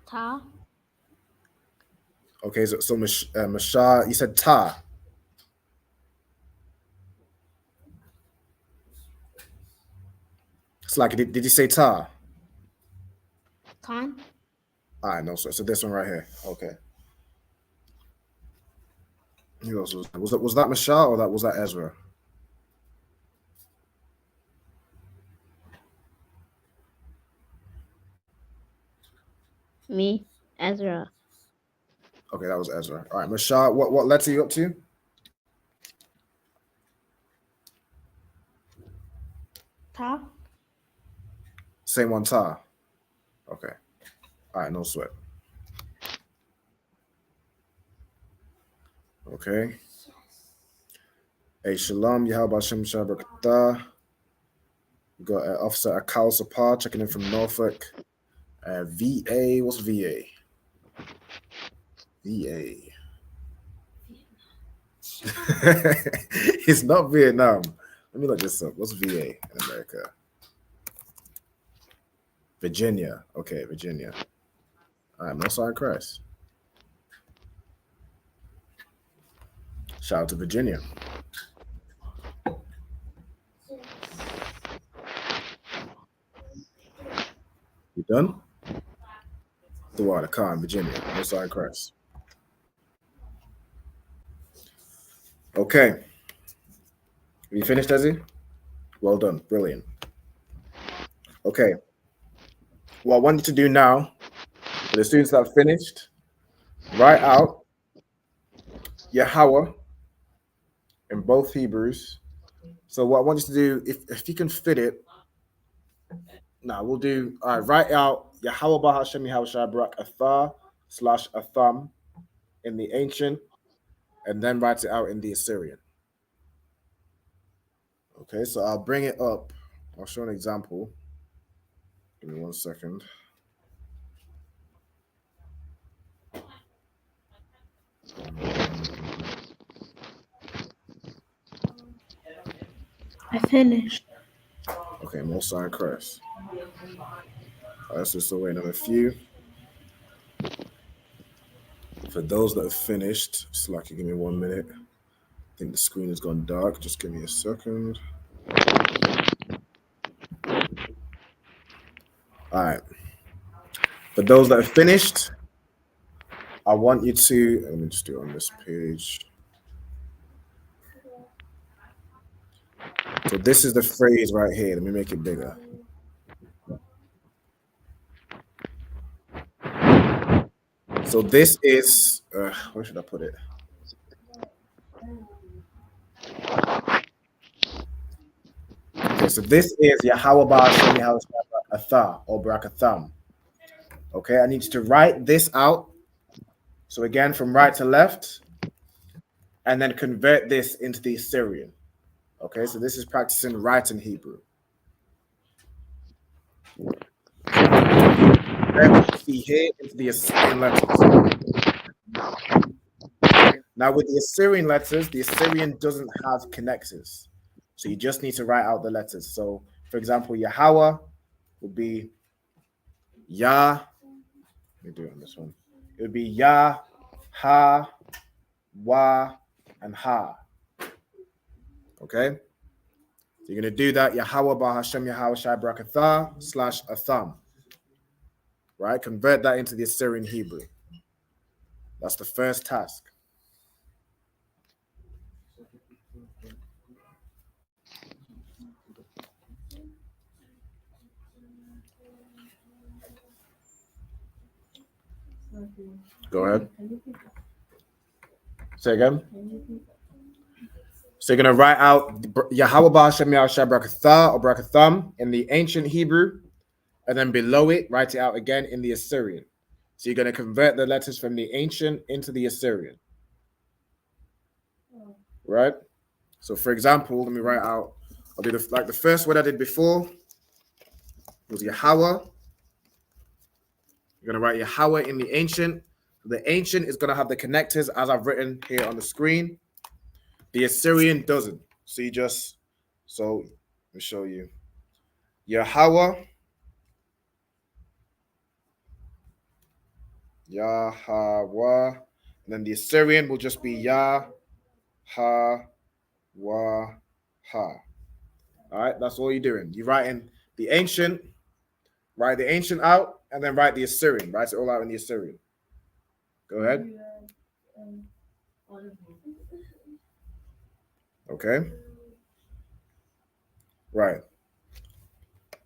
Ta. Okay, so Mishal, you said Ta. It's like, did you say Ta? Con. All right, no sweat. So this one right here. Okay. Who else was that Mashal or was that Ezra? Me, Ezra. Okay, that was Ezra. All right, Mashal, what letter are you up to? Ta. Same one, Ta. Okay. All right, no sweat. Okay. Hey, Shalom, Yahweh Hashem Shabrakatah. We got Officer Akal Sapar checking in from Norfolk. VA, what's VA? VA. It's not Vietnam. Let me look this up. What's VA in America? Virginia. Okay, Virginia. All right, Most High Christ. Shout out to Virginia. You done? Throughout the car in Virginia. Most High Christ. Okay. You finished, Desi? Well done. Brilliant. Okay. What I want you to do now, for the students that have finished, write out Yahweh in both Hebrews. So what I want you to do, if you can fit it, we'll do, all right, write out Yahweh Bahashem Yahweh Shabrak Athar/Atham in the ancient, and then write it out in the Assyrian. Okay, so I'll bring it up. I'll show an example. Give me 1 second. I finished. Okay, Most High Christ. Let's just wait on a few. For those that have finished, Slacky, give me 1 minute. I think the screen has gone dark. Just give me a second. All right. For those that have finished, I want you to, let me just do it on this page. So this is the phrase right here. Let me make it bigger. So this is, where should I put it? Okay, so this is Yahweh Ba'ashem Yahweh Athar or Barakatham. Okay, I need you to write this out. So again, from right to left, and then convert this into the Assyrian. Okay, so this is practicing writing Hebrew. See here into the Assyrian letters. Now with the Assyrian letters, the Assyrian doesn't have connectors. So you just need to write out the letters. So for example, Yahweh would be Yah. Let me do it on this one. It would be Yah, Ha, Wa, and Ha. Okay? So you're going to do that. Yahweh Bahashem Yahweh Shai Barakathah/Atham. Right? Convert that into the Assyrian Hebrew. That's the first task. Go ahead. Say again. So you're going to write out Yahweh Ba'ashem Yahweh Shai Barakathah or Barakatham in the ancient Hebrew, and then below it, write it out again in the Assyrian. So you're going to convert the letters from the ancient into the Assyrian. Right? So for example, let me write out, I'll do the first word I did before was Yahweh. You're going to write Yahweh in the ancient. The ancient is going to have the connectors as I've written here on the screen. The Assyrian doesn't. So let me show you. Yahweh. Yahweh. And then the Assyrian will just be Yah, Ha, Wa, Ha. All right, that's all you're doing. You're writing the ancient, write the ancient out, and then write the Assyrian. Write it all out in the Assyrian. Go ahead. Okay. Right.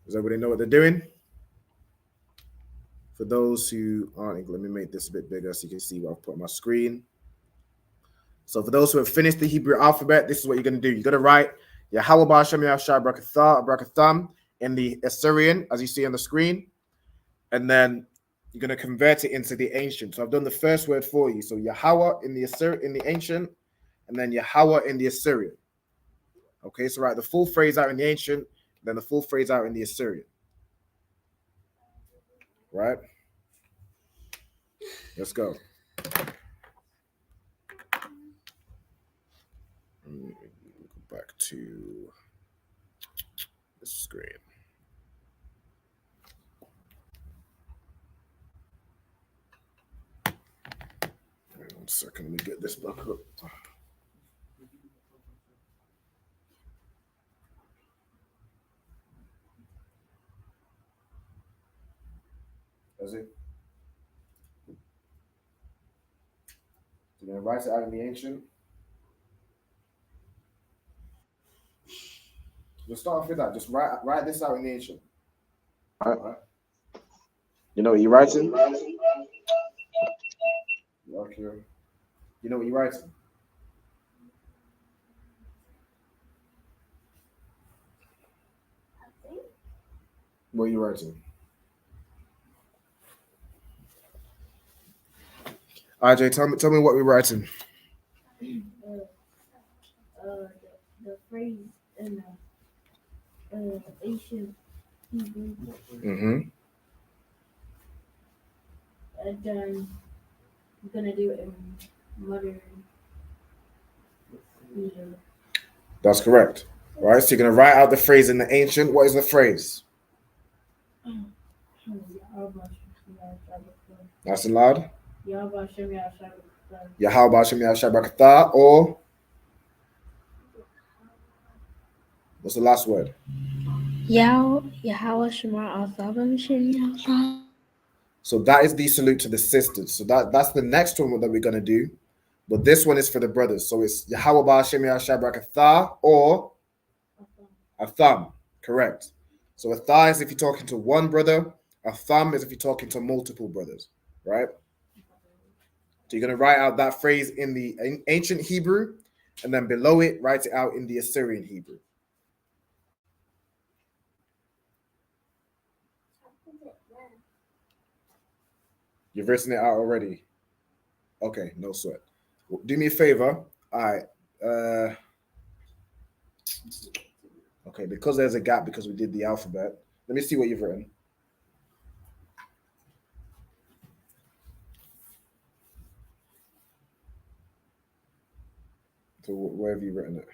Does everybody know what they're doing? For those who aren't, let me make this a bit bigger so you can see what I've put on my screen. So for those who have finished the Hebrew alphabet, this is what you're going to do. You're going to write Yahweh Ba'Shem Yahshai Brakatham in the Assyrian, as you see on the screen. And then you're going to convert it into the ancient. So I've done the first word for you. So Yahweh in the ancient, and then Yahweh in the Assyrian. Okay, so write the full phrase out in the ancient, then the full phrase out in the Assyrian. Right? Let's go. Go back to the screen. Wait 1 second, let me get this back up. Does it? You're gonna write it out in the ancient. Just start off with that. Just write this out in the ancient. All right. You know what you're writing? Okay. You know what you're writing? What are you writing? RJ, tell me what we're writing. The phrase in the ancient Hebrew. Mm-hmm. And then I'm gonna do it in modern Hebrew. That's correct. All right, so you're gonna write out the phrase in the ancient. What is the phrase? Nice and loud. Yahweh Ba'Shem Yahshai Brakatah, or what's the last word? Yahweh Shema Azabim Shem Yahshai. So that is the salute to the sisters. So that's the next one that we're gonna do. But this one is for the brothers. So it's Yahweh Ba'Shem Yahshai Brakatah or a thumb. Correct. So a thigh is if you're talking to one brother. A thumb is if you're talking to multiple brothers, right? So you're going to write out that phrase in the ancient Hebrew, and then below it, write it out in the Assyrian Hebrew. You've written it out already? Okay, no sweat. Do me a favor. All right. Okay, because there's a gap because we did the alphabet, let me see what you've written. So where have you written it?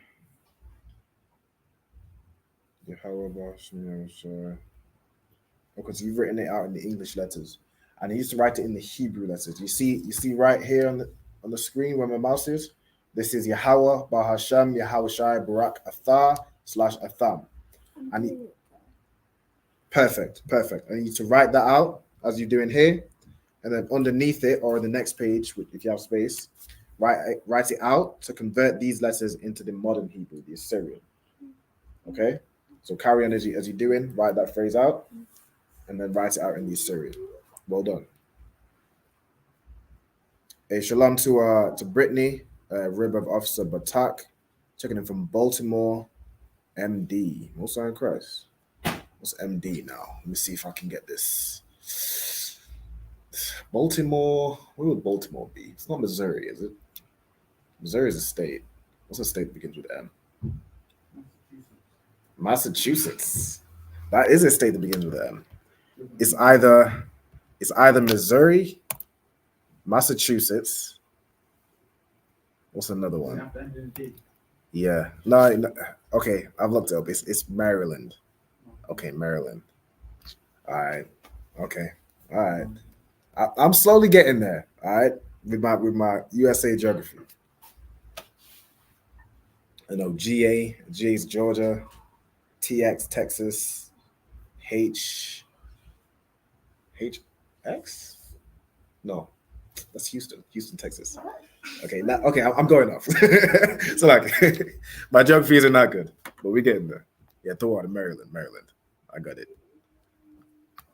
Okay, so you've written it out in the English letters, and I used to write it in the Hebrew letters. You see right here on the screen where my mouse is. This is Yahweh Bahasham Yahweh Shai Barak Athar / Atham. Perfect. I need to write that out as you're doing here, and then underneath it or on the next page, if you have space, write it out to convert these letters into the modern Hebrew, the Assyrian. Okay, so carry on as you're doing. Write that phrase out, and then write it out in the Assyrian. Well done. Hey, shalom to Brittany, rib of Officer Batak, checking in from Baltimore, MD. Most High in Christ. What's MD now? Let me see if I can get this. Baltimore. Where would Baltimore be? It's not Missouri, is it? Missouri is a state. What's a state that begins with M? Massachusetts. That is a state that begins with M. It's either Missouri, Massachusetts. What's another one? Yeah. No. Okay, I've looked it up. It's Maryland. Okay, Maryland. All right. Okay. All right. I'm slowly getting there. All right, with my USA geography. I know G's Georgia, TX Texas, HX. No, That's Houston, Texas. Okay, now I'm going off. So like, my geography isn't that good, but we're getting there. Yeah, Thorwater, Maryland. I got it.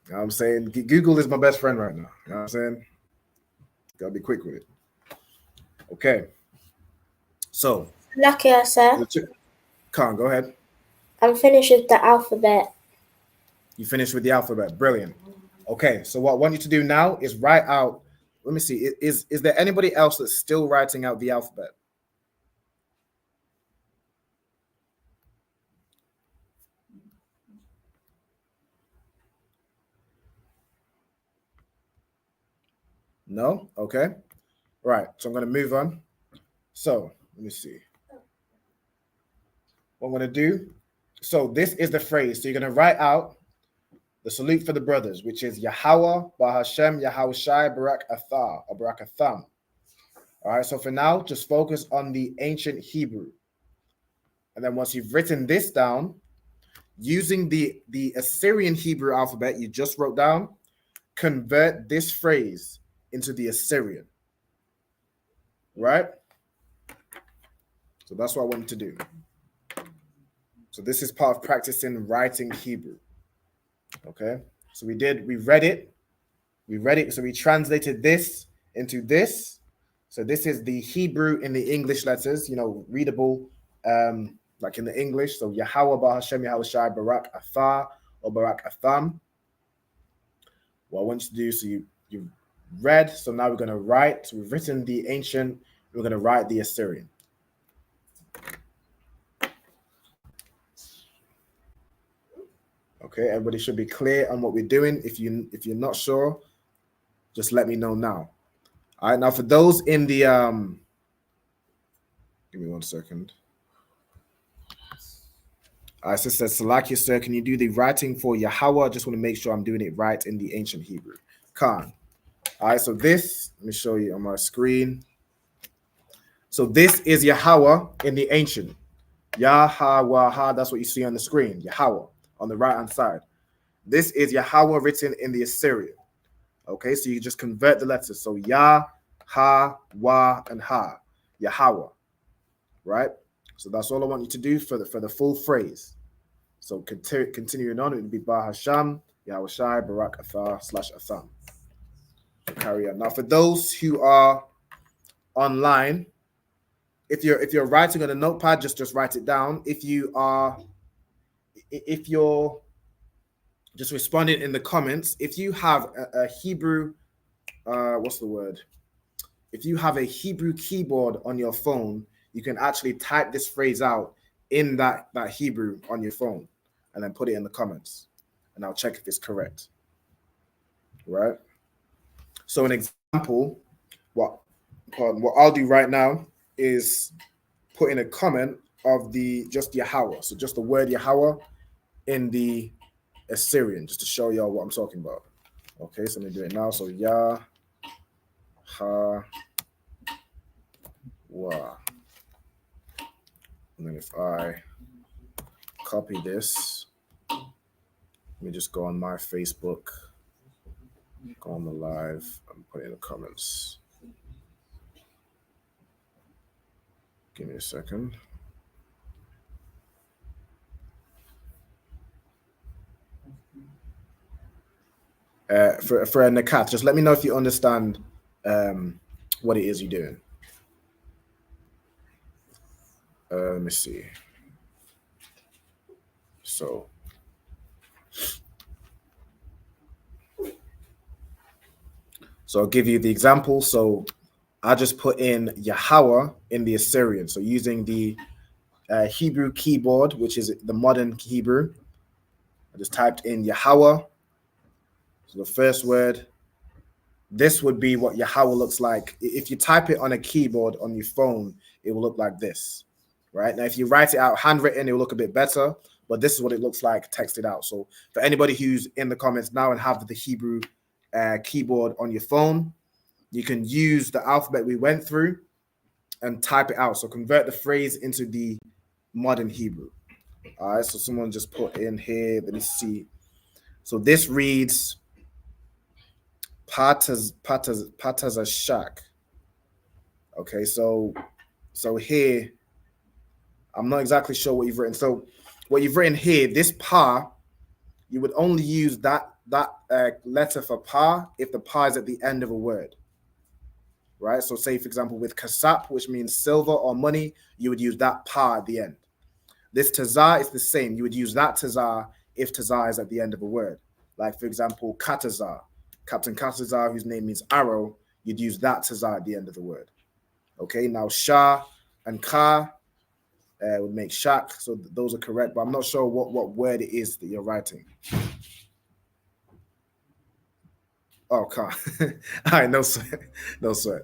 You know what I'm saying? Google is my best friend right now. You know what I'm saying? Gotta be quick with it. Okay. So, Lucky, sir. Khan, go ahead. I'm finished with the alphabet. You finished with the alphabet. Brilliant. Okay, so what I want you to do now is write out. Let me see. Is there anybody else that's still writing out the alphabet? No? Okay. Right. So I'm going to move on. So let me see. What I'm going to do. So this is the phrase. So you're going to write out the salute for the brothers, which is Yahweh, Bahashem, Yahweh Shai, Barak Athah, or Barak Atham. All right. So for now, just focus on the ancient Hebrew. And then once you've written this down, using the Assyrian Hebrew alphabet you just wrote down, convert this phrase into the Assyrian. Right? So that's what I want you to do. So this is part of practicing writing Hebrew. Okay? So we read it. So we translated this into this. So this is the Hebrew in the English letters, readable like in the English. So Yahweh Bahashem Yahweh Shai Barak Athah or Barak Atham. What I want you to do, so you read, so now we're going to write. So we've written the ancient, we're going to write the Assyrian. Okay, everybody should be clear on what we're doing. If you're not sure, just let me know now. All right, now for those in the give me 1 second. All right, so it says, Salakia, sir, can you do the writing for Yahweh? I just want to make sure I'm doing it right in the ancient Hebrew. Khan. All right, so this, let me show you on my screen. So this is Yahweh in the ancient. Yahweh, that's what you see on the screen. Yahweh on the right-hand side. This is Yahweh written in the Assyrian. Okay, so you just convert the letters. So Yah, Ha, Wa, and Ha. Yahweh. Right? So that's all I want you to do for the full phrase. So continuing on, it would be Ba Hasham, Yahweh Shai, Barak Athah / Atham. So carry on. Now for those who are online, if you're writing on a notepad, just write it down. If you're just responding in the comments, if you have a Hebrew, if you have a Hebrew keyboard on your phone, you can actually type this phrase out in that Hebrew on your phone and then put it in the comments. And I'll check if it's correct. Right? So an example, what I'll do right now is put in a comment of just Yahweh. So just the word Yahweh in the Assyrian, just to show y'all what I'm talking about. Okay, so let me do it now. So Yah, Ha, Wa. And then if I copy this, let me just go on my Facebook, go on the live, and put it in the comments. Give me a second. For Nakat, just let me know if you understand what it is you're doing. Let me see. So I'll give you the example. So I just put in Yahweh in the Assyrian. So using the Hebrew keyboard, which is the modern Hebrew, I just typed in Yahweh. So the first word, this would be what Yahweh looks like. If you type it on a keyboard on your phone, it will look like this, right? Now, if you write it out handwritten, it will look a bit better, but this is what it looks like texted out. So for anybody who's in the comments now and have the Hebrew keyboard on your phone, you can use the alphabet we went through and type it out. So convert the phrase into the modern Hebrew. All right, so someone just put in here, let me see. So this reads, Patazashak. Okay, so here, I'm not exactly sure what you've written. So what you've written here, this pa, you would only use that letter for pa if the pa is at the end of a word, right? So say, for example, with kasap, which means silver or money, you would use that pa at the end. This tazar is the same. You would use that tazar if tazar is at the end of a word. Like, for example, katazar, Captain Katazar, whose name means arrow, you'd use that tazar at the end of the word. Okay, now shah and ka would make shak, so those are correct, but I'm not sure what word it is that you're writing. Oh, ka. All right, no sweat, no sweat.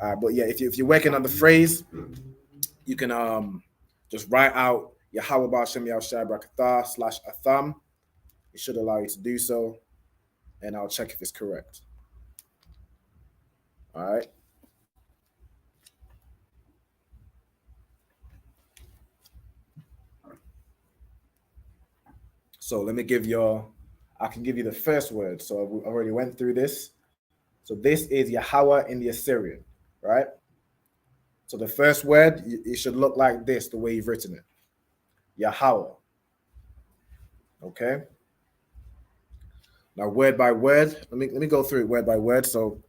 All right, but yeah, if you're working on the phrase, you can just write out Yahweh Ba'Shem Yahushai Barakatah / Atham. It should allow you to do so, and I'll check if it's correct. All right. So let me I can give you the first word. So I already went through this. So this is Yahweh in the Assyrian, right? So the first word, it should look like this, the way you've written it. Yahweh. Okay. Now word by word, let me go through it word by word. So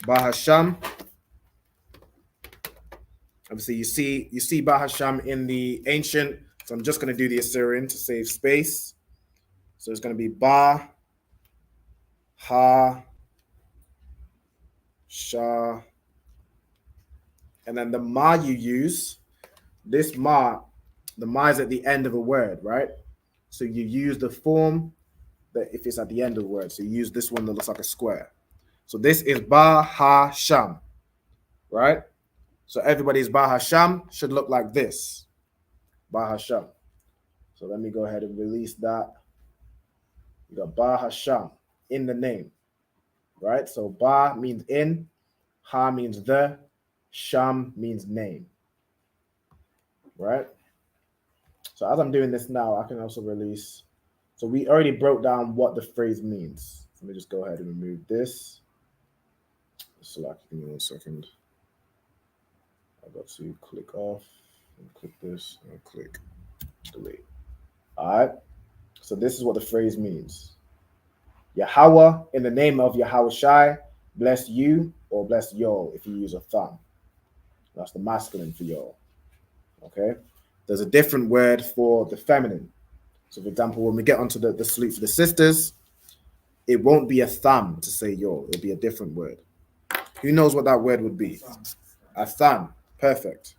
Bahasham. Obviously, you see Bahasham in the ancient. So I'm just going to do the Assyrian to save space. So it's going to be Ba, Ha, Sha, and then the Ma you use. This Ma, the Ma is at the end of a word, right? So you use the form that if it's at the end of the word. So you use this one that looks like a square. So this is Ba, Ha, Sham, right? So everybody's Ba, Ha, Sham should look like this. Ba, Ha, Sham. So let me go ahead and release that. You got Ba Hasham in the name, right? So Ba means in, Ha means the, Sham means name, right? So as I'm doing this now, I can also release. So we already broke down what the phrase means. Let me just go ahead and remove this. Select, give me 1 second. I've got to click off and click this and click delete. All right. So this is what the phrase means. Yahweh, in the name of Yahweh Shai, bless you or bless y'all if you use a thumb. That's the masculine for y'all. Okay? There's a different word for the feminine. So for example, when we get onto the salute for the sisters, it won't be a thumb to say y'all. It'll be a different word. Who knows what that word would be? A thumb. Perfect.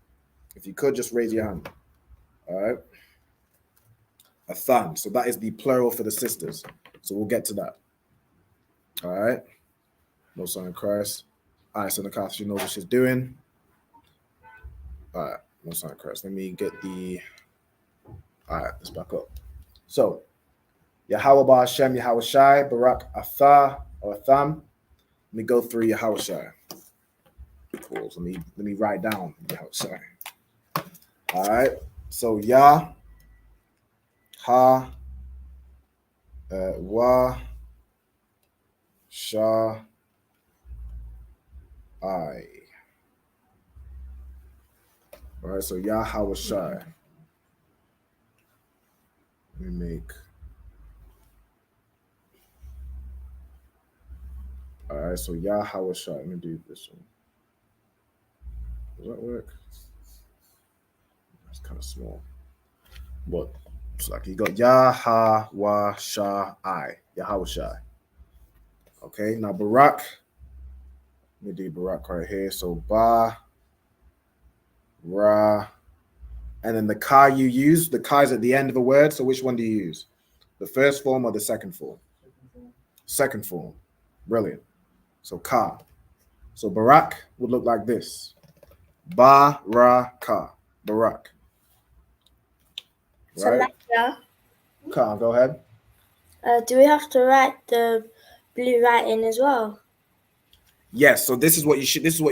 If you could, just raise your hand. All right? A thumb. So that is the plural for the sisters. So we'll get to that. All right. No sign of Christ. All right. So Nakas, she knows what she's doing. All right. No sign of Christ. Let me get the. All right. Let's back up. So Yahweh Ba'Shem Yahweh Shai Barak Athah or Atham. Let me go through Yahweh Shai. Cool. So let me write down Yahweh Shai. All right. So Yah. Ha, Wa, Sha, I. All right, so Yahweh Shai. Let me make. All right, so Yahweh Shai. Let me do this one. Does that work? That's kind of small. But it's like you got Yahweh Shai, Yahweh Shai. Okay, now Barak. Let me do Barak right here. So Ba, Ra, and then the Ka you use. The Ka is at the end of a word. So which one do you use? The first form or the second form? Second form. Brilliant. So Ka. So Barak would look like this. Ba, Ra, Ka. Barak. Right? Ka, go ahead. Do we have to write the blue writing as well? Yes, so this is what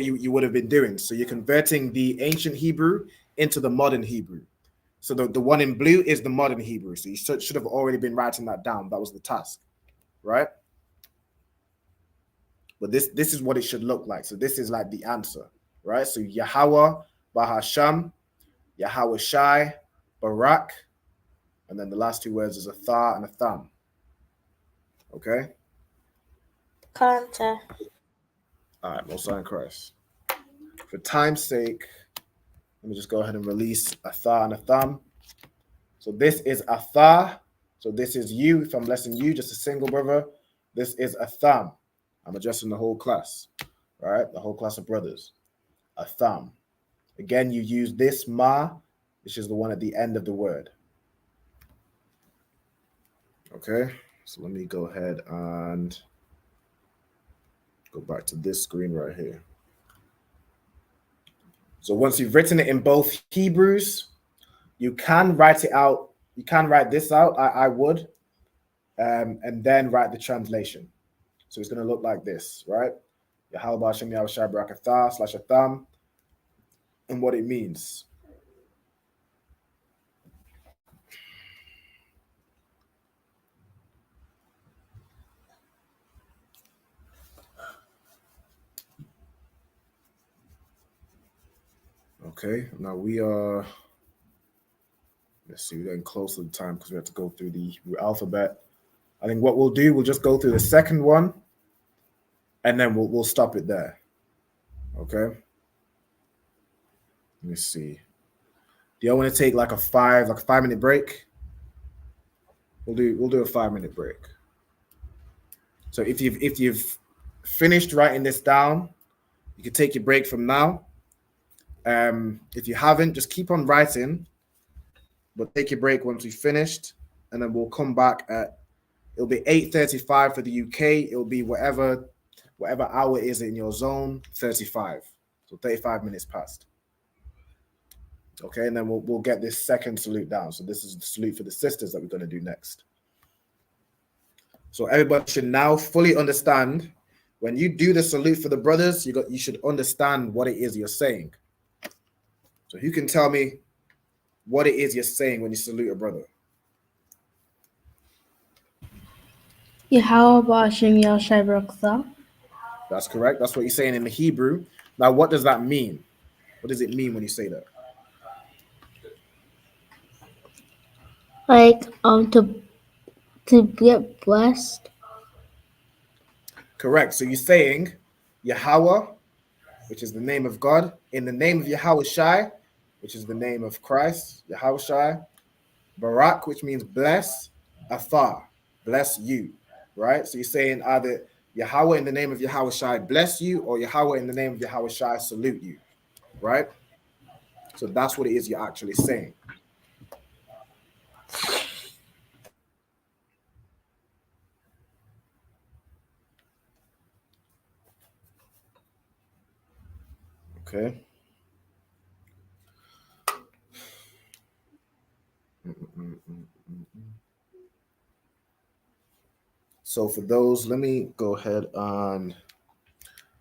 you would have been doing. So you're converting the ancient Hebrew into the modern Hebrew. So the one in blue is the modern Hebrew. So you should have already been writing that down. That was the task, right? but this is what it should look like. So this is like the answer, right? So Yahweh, Bahasham, Yahweh Shai, Barak, and then the last two words is a tha and a thumb. Okay? Contact. All right, Most High in Christ. For time's sake, let me just go ahead and release a tha and a thumb. So this is a tha. So this is you. If I'm blessing you, just a single brother, this is a thumb. I'm addressing the whole class, right? The whole class of brothers. A thumb. Again, you use this ma, which is the one at the end of the word. Okay, so let me go ahead and go back to this screen right here. So once you've written it in both Hebrews, you can write it out. You can write this out. I would, and then write the translation. So it's going to look like this, right? Yahweh B'Hashem Yahweh Shai Barakatah / a thumb, and what it means. Okay, now we are, let's see, we're getting close to the time because we have to go through the alphabet. I think what we'll do, we'll just go through the second one, and then we'll stop it there. Okay. Let me see. Do y'all want to take like a 5-minute break? We'll do a 5-minute break. So if you've finished writing this down, you can take your break from now. If you haven't, just keep on writing, but take your break once we've finished, and then we'll come back at, it'll be 8:35 for the UK. It'll be whatever hour is in your zone, 35. So 35 minutes past. Okay, and then we'll get this second salute down. So this is the salute for the sisters that we're going to do next. So everybody should now fully understand, when you do the salute for the brothers, you should understand what it is you're saying. So who can tell me what it is you're saying when you salute a brother? Yahweh B'Hashem Yahweh Shai Barakatah. That's correct. That's what you're saying in the Hebrew. Now, what does that mean? What does it mean when you say that? Like to get blessed. Correct. So you're saying Yahweh, which is the name of God, in the name of Yahweh Shai, which is the name of Christ, Yahweh Shai, Barak, which means bless, Athar, bless you, right? So you're saying either Yahweh in the name of Yahweh Shai bless you, or Yahweh in the name of Yahweh Shai salute you, right? So that's what it is you're actually saying. Okay. So for those, let me go ahead and,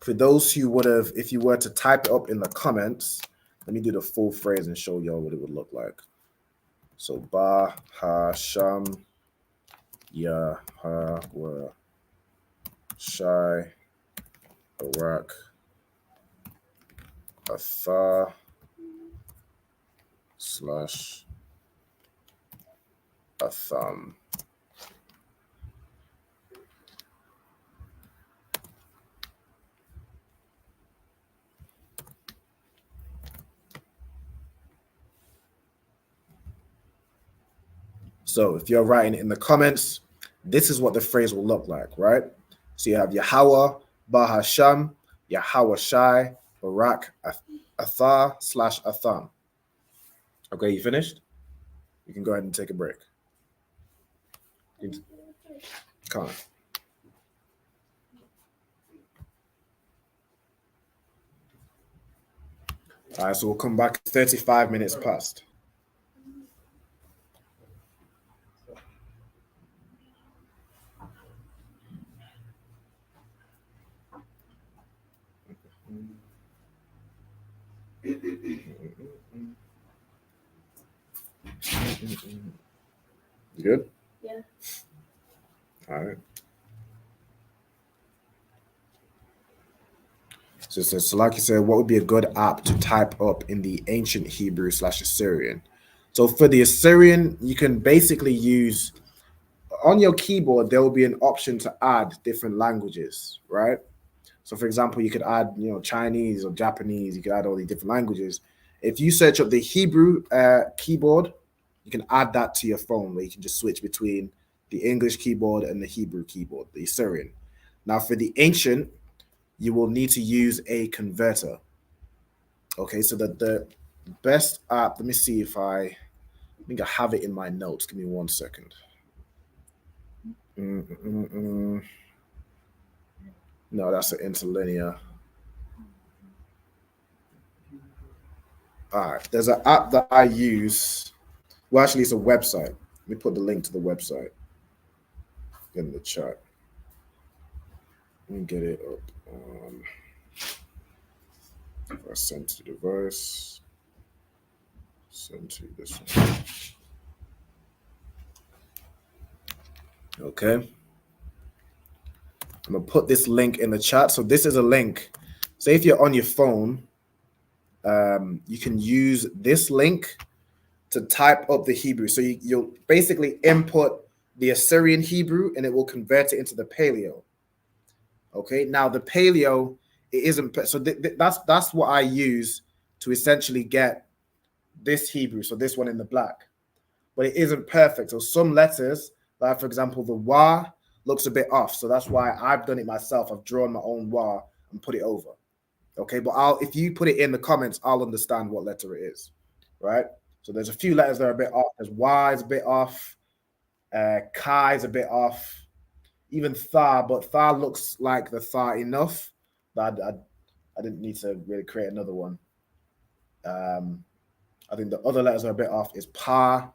for those who would have, if you were to type it up in the comments, let me do the full phrase and show y'all what it would look like. So Ba Ha Sham Yahweh Shai Barak Atha / Atham. So if you're writing it in the comments, this is what the phrase will look like, right? So you have Yahweh, Bahasham, Yahweh Shai, Barak, Atha / Atham. Okay, you finished? You can go ahead and take a break. Come on. All right, so we'll come back 35 minutes past. You good? Yeah. All right. So like you said, what would be a good app to type up in the ancient Hebrew / Assyrian? So for the Assyrian, you can basically use on your keyboard, there will be an option to add different languages, right? So for example, you could add, Chinese or Japanese, you could add all these different languages. If you search up the Hebrew keyboard, you can add that to your phone where you can just switch between the English keyboard and the Hebrew keyboard, the Assyrian. Now for the ancient, you will need to use a converter. Okay, so the best app, let me see if I think I have it in my notes. Give me 1 second. No, that's an interlinear. All right, there's an app that I use. Well, actually, it's a website. Let me put the link to the website in the chat. Let me get it up. If I send to device, send to this one. Okay. I'm gonna put this link in the chat. So this is a link. Say if you're on your phone, you can use this link to type up the Hebrew. So you'll basically input the Assyrian Hebrew and it will convert it into the Paleo. Okay. Now the Paleo, it isn't. So that's what I use to essentially get this Hebrew. So this one in the black, but it isn't perfect. So some letters, like for example, the wa looks a bit off. So that's why I've done it myself. I've drawn my own wa and put it over. Okay, but if you put it in the comments, I'll understand what letter it is, right? So there's a few letters that are a bit off. There's Y is a bit off. Ka is a bit off. Even Tha, but Tha looks like the Tha enough that I didn't need to really create another one. I think the other letters are a bit off is Pa,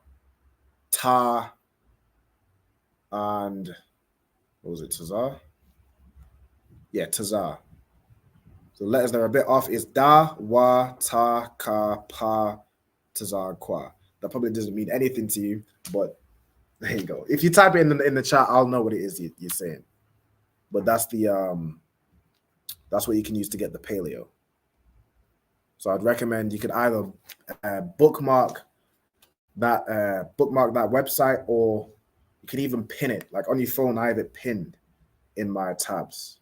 Ta, and what was it, Tazar? Yeah, Tazar. So the letters that are a bit off is Da, Wa, Ta, Ka, Pa, Tazar, Kwa. That probably doesn't mean anything to you, but there you go. If you type it in the chat, I'll know what it is you're saying. But that's that's what you can use to get the Paleo. So I'd recommend you could either bookmark that website, or you can even pin it. Like on your phone, I have it pinned in my tabs.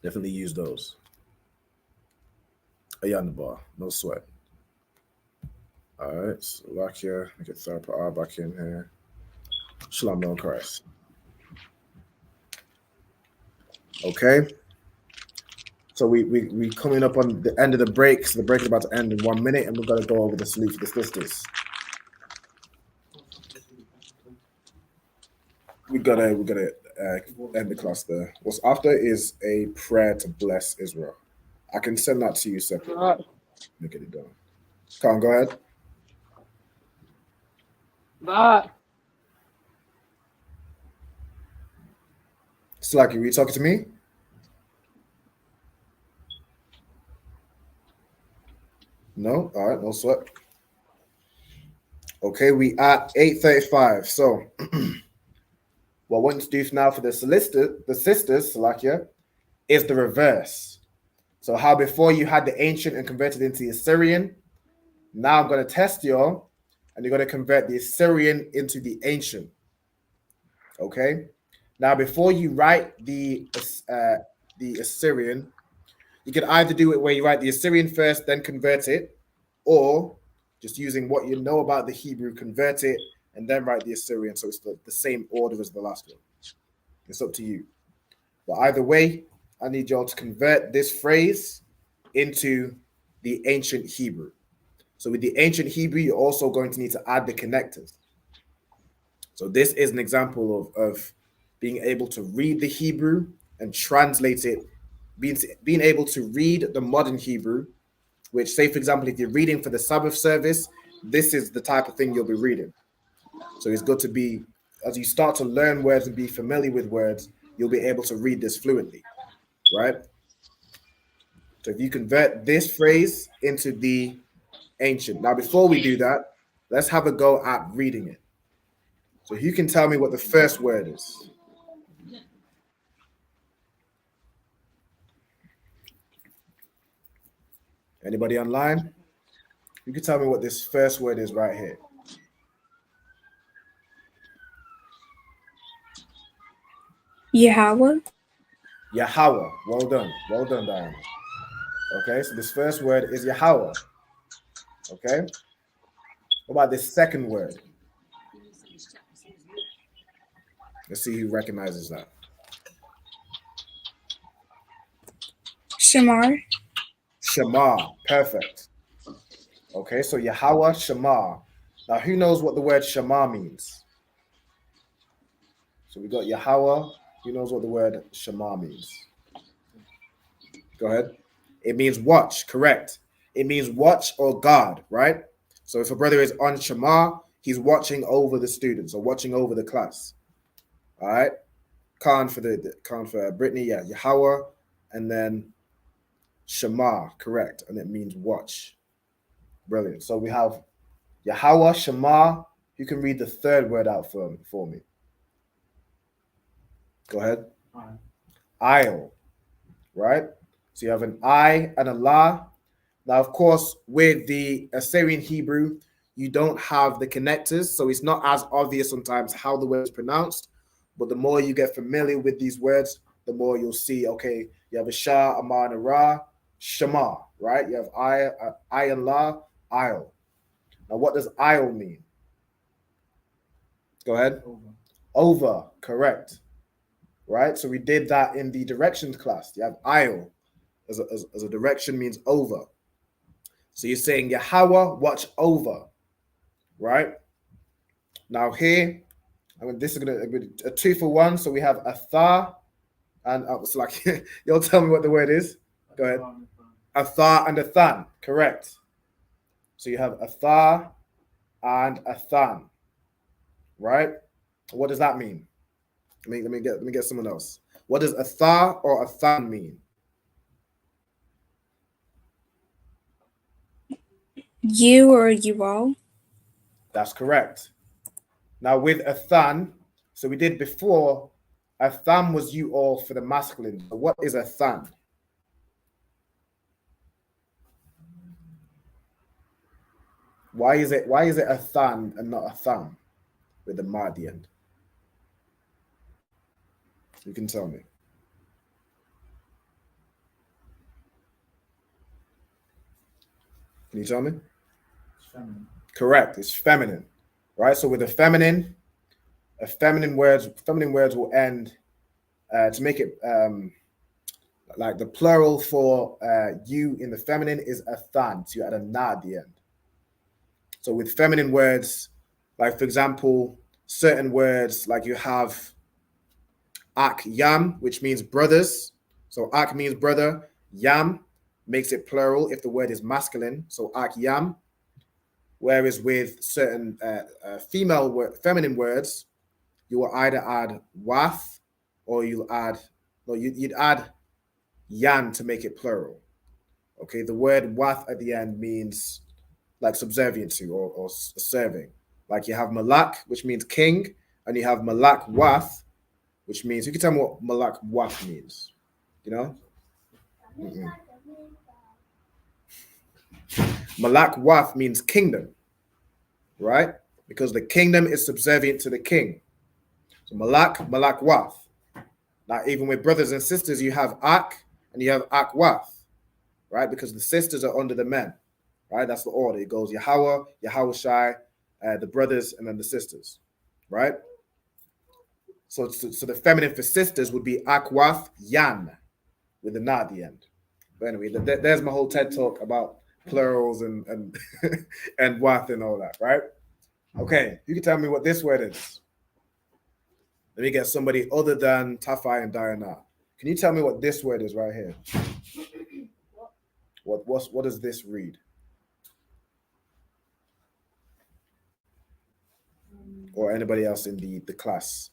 Definitely use those. Bar, no sweat. All right, so lock here. I get third R back in here. Shalom, no Christ. Okay. So we coming up on the end of the break. So the break is about to end in 1 minute, and we're gonna go over the salute for the sisters. We gotta end the class there. What's after is a prayer to bless Israel. I can send that to you separately. All right. Let me get it done. Khan, go ahead. Bye. Slacky, were you talking to me? No? All right, no sweat. Okay, we at 8:35. So what I want to do now for the sisters, Salakia, is the reverse. So how before you had the ancient and converted into the Assyrian, now I'm going to test y'all, and you're going to convert the Assyrian into the ancient. Okay? Now, before you write the Assyrian, you can either do it where you write the Assyrian first, then convert it, or just using what you know about the Hebrew, convert it, and then write the Assyrian. So it's the same order as the last one. It's up to you. But either way, I need y'all to convert this phrase into the ancient Hebrew. So with the ancient Hebrew, you're also going to need to add the connectors. So this is an example of being able to read the Hebrew and translate it, being able to read the modern Hebrew, which, say, for example, if you're reading for the Sabbath service, this is the type of thing you'll be reading. So it's good to be, as you start to learn words and be familiar with words, you'll be able to read this fluently, right? So if you convert this phrase into the ancient. Now, before we do that, let's have a go at reading it. So you can tell me what the first word is. Anybody online? You can tell me what this first word is right here. Yahweh. Yahweh. Well done. Well done, Diana. Okay, so this first word is Yahweh. Okay. What about this second word? Let's see who recognizes that. Shamar. Shema. Perfect. Okay, so Yahweh, Shema. Now, who knows what the word Shema means? So we got Yahweh. Who knows what the word Shema means? Go ahead. It means watch, correct. It means watch or guard, right? So if a brother is on Shema, he's watching over the students or watching over the class. All right. Khan for Brittany, yeah, Yahweh, and then Shema, correct. And it means watch. Brilliant. So we have Yahweh, Shema. You can read the third word out for me. Go ahead. Aisle, right? So you have an I and a La. Now, of course, with the Assyrian Hebrew, you don't have the connectors, so it's not as obvious sometimes how the word is pronounced. But the more you get familiar with these words, the more you'll see, okay, you have a Shah, a Ma, and a Ra, Shema, right? You have I and La, Aisle. Now, what does aisle mean? Go ahead. Over, correct. Right? So we did that in the directions class. You have aisle as a direction means over. So you're saying Yahweh, watch over, right? Now here, this is going to be a 2-for-1. So we have a tha, and it's like, you'll tell me what the word is. Go ahead. A tha and a than, correct. So you have a tha and a than, right? What does that mean? Let me get someone else. What does a tha or a than mean? You or you all. That's correct. Now with a than, so we did before, a than was you all for the masculine. So what is a than? Why is it a than and not a than with the ma at the end? You can tell me. Can you tell me? It's feminine. Correct. It's feminine, right? So with a feminine words will end to make it like the plural for you in the feminine is a than. So you add a na at the end. So with feminine words, like for example, certain words like you have ak yam, which means brothers. So ak means brother. Yam makes it plural if the word is masculine. So ak yam. Whereas with certain feminine words, you will either add wath or you'd add yan to make it plural. Okay, the word wath at the end means like subservient to or serving. Like you have malak, which means king, and you have malak wath, which means, you can tell me what malak wath means, you know? Malak wath means kingdom, right? Because the kingdom is subservient to the king. So malak wath. Now, even with brothers and sisters, you have ak and you have ak wath, right? Because the sisters are under the men, right? That's the order. It goes Yahweh, Yahweh Shai, the brothers, and then the sisters, right? So the feminine for sisters would be akwath yan with the na at the end. But anyway, there's my whole TED talk about plurals and and wath and all that, right? Okay, you can tell me what this word is. Let me get somebody other than Tafai and Diana. Can you tell me what this word is right here? What does this read? Or anybody else in the class?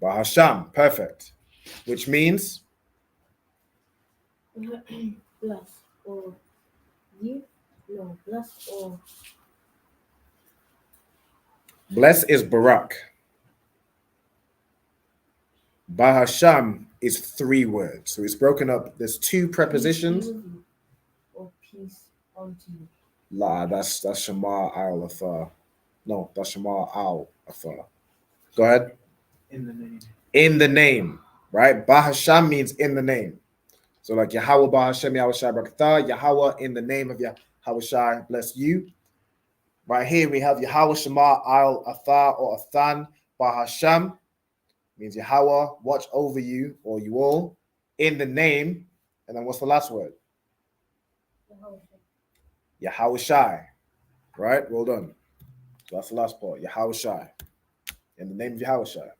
Bahasham, perfect. Which means? Plus or you? No, plus or Bless is Barak. Bahasham is 3 words. So it's broken up. There's 2 prepositions. Or peace unto you. La, that's Shema al Athar. No, that's Shema al Athar. Go ahead. In the name. In the name, right? Bahasham means in the name. So like Yahweh Bahashem Yahweh Shai Barakatah, Yahweh in the name of Yahweh Shai, bless you. Right here we have Yahweh Shema al Athar or Athan Bahasham, means Yahweh watch over you or you all in the name. And then what's the last word? Yahweh Shai. Right? Well done. So that's the last part. Yahweh Shai. In the name of Yahweh Shai.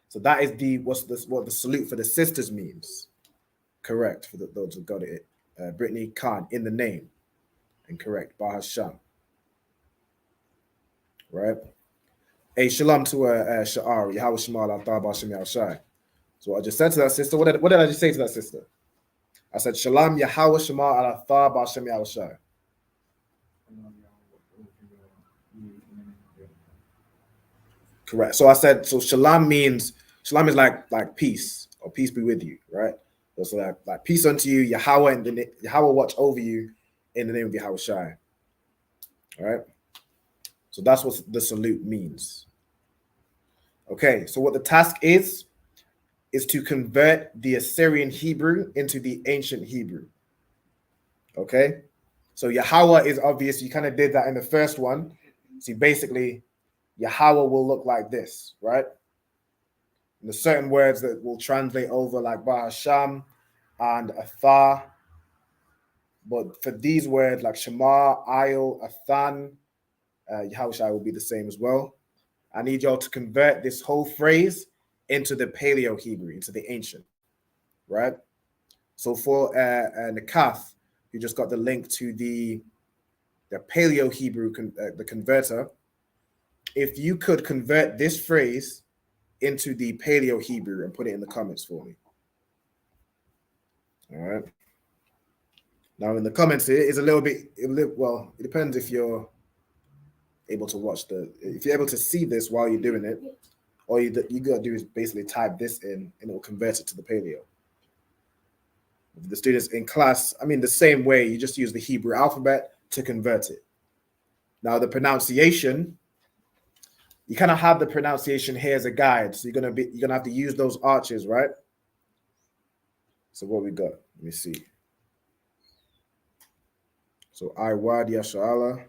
So that is what the salute for the sisters means. Correct for those who got it. Brittany Khan, in the name. And correct. Bahasham. Right? Hey, shalom to Sha'ar. Yahweh Shema al-Athar Bahasham Yahweh Shai. So what I just said to that sister, what did I just say to that sister? I said, Shalom Yahweh Shema al-Athar Bahasham Yahweh Shai. Correct. So I said, so shalom is like peace or peace be with you, right? So like peace unto you, Yahweh, and Yahweh watch over you in the name of Yahweh Shai. All right. So that's what the salute means. Okay. So what the task is to convert the Assyrian Hebrew into the ancient Hebrew. Okay. So Yahweh is obvious. You kind of did that in the first one. See, basically, Yahweh will look like this, right? And there's certain words that will translate over like Bahasham and Athar. But for these words like Shema, Ayil, Athan, Yahweh Shai will be the same as well. I need y'all to convert this whole phrase into the Paleo Hebrew, into the ancient, right? So for Nakaf, you just got the link to the Paleo Hebrew, the converter. If you could convert this phrase into the Paleo Hebrew and put it in the comments for me. All right. Now in the comments here is a little bit, well, it depends if you're able to if you're able to see this while you're doing it, all you got to do is basically type this in and it will convert it to the Paleo. The students in class, I mean, the same way, you just use the Hebrew alphabet to convert it. Now the pronunciation, you kind of have the pronunciation here as a guide. So you're gonna have to use those arches, right? So what we got? Let me see. So Iwad Yasha'ala,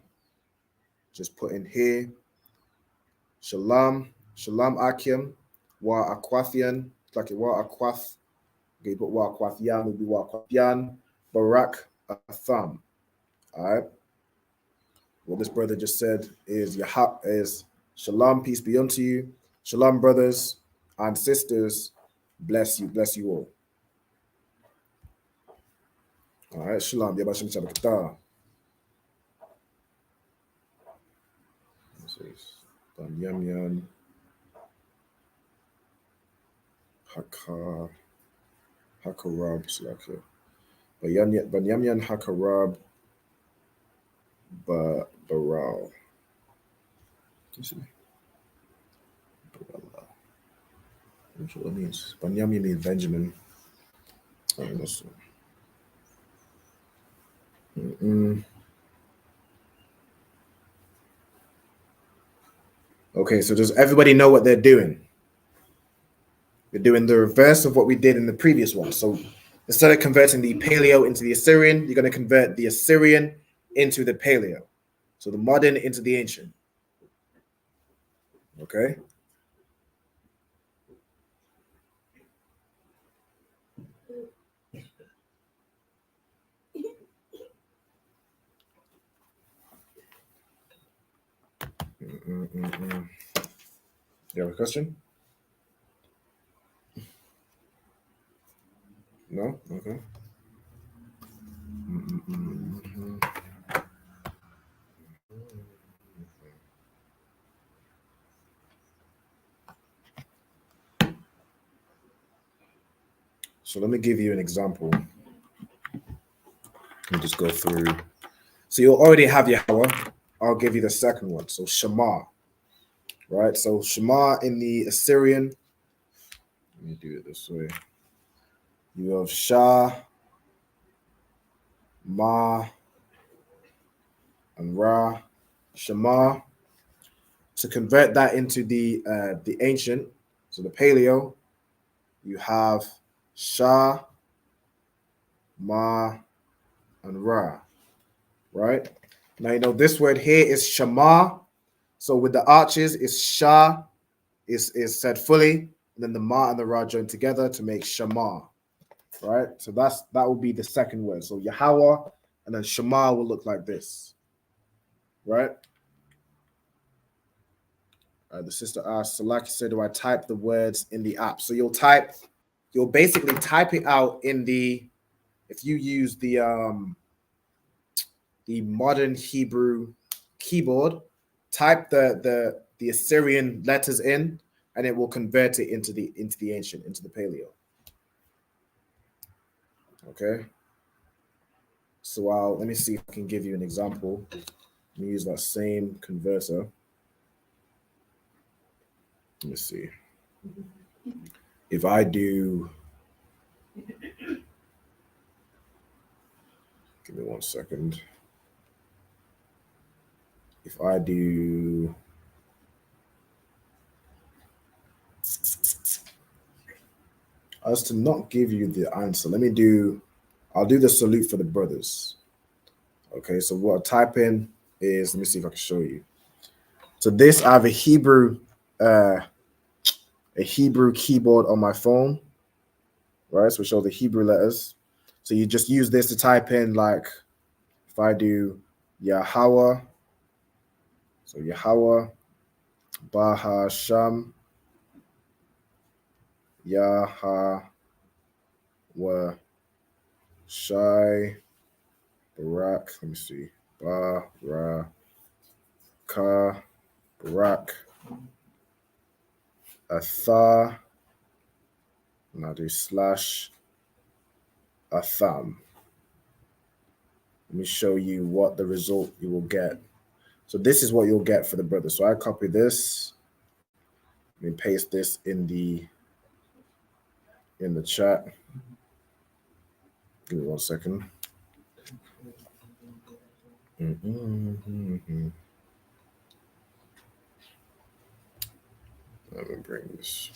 just put in here. Shalom Akim, Wa Akwathian, like Wa Akwath. Okay, put Wa Akwathian, will be Wa Akwathian, Barak Atham. All right. What this brother just said is Shalom, peace be unto you. Shalom, brothers and sisters. Bless you all. All right, Shalom. Yabashim Shabakata. Banyamyan Hakarab Slaka. Banyamyan Hakarab Baral. I'm sure what that means. Banyamyan means Benjamin. Okay, so does everybody know what they're doing? We're doing the reverse of what we did in the previous one. So instead of converting the Paleo into the Assyrian, you're going to convert the Assyrian into the Paleo. So the modern into the ancient. Okay. You have a question? No? Okay. So let me give you an example. Let me just go through. So you already have Yahweh. I'll give you the second one. So Shema. right? So Shema in the Assyrian, let me do it this way. You have Shah, Ma, and Ra. Shema. To convert that into the ancient, so the Paleo, you have Shah, Ma, and Ra, right? Now you know this word here is Shema. So with the arches, it's Shah is said fully, and then the Ma and the Ra join together to make Shema, right? So that will be the second word. So Yahweh, and then Shema will look like this, right? The sister asked, Salaki said, do I type the words in the app? So you'll basically type it out in if you use the modern Hebrew keyboard, type the Assyrian letters in, and it will convert it into the ancient, into the Paleo. Okay. So let me see if I can give you an example. Let me use that same converter. Let me see. If I do, give me 1 second. If I do, as to not give you the answer, I'll do the salute for the brothers. Okay, so what I type in is, let me see if I can show you. So this, I have a Hebrew keyboard on my phone, right? So we show the Hebrew letters. So you just use this to type in, like, if I do Yahweh, so Yahweh, Baha Sham, Yahweh, Shai, Barak, let me see, Baraka, Barak, Atha, and I'll do slash Atham. Let me show you what the result you will get. So this is what you'll get for the brother. So I copy this. Let me paste this in the chat. Give me 1 second. Let me bring this.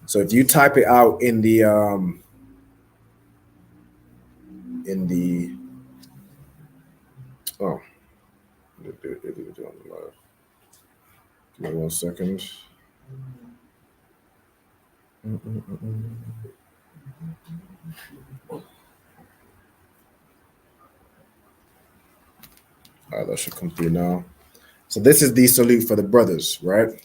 So if you type it out in the oh, do it on the live. Give me 1 second. All right, that should come through now. So this is the salute for the brothers, right?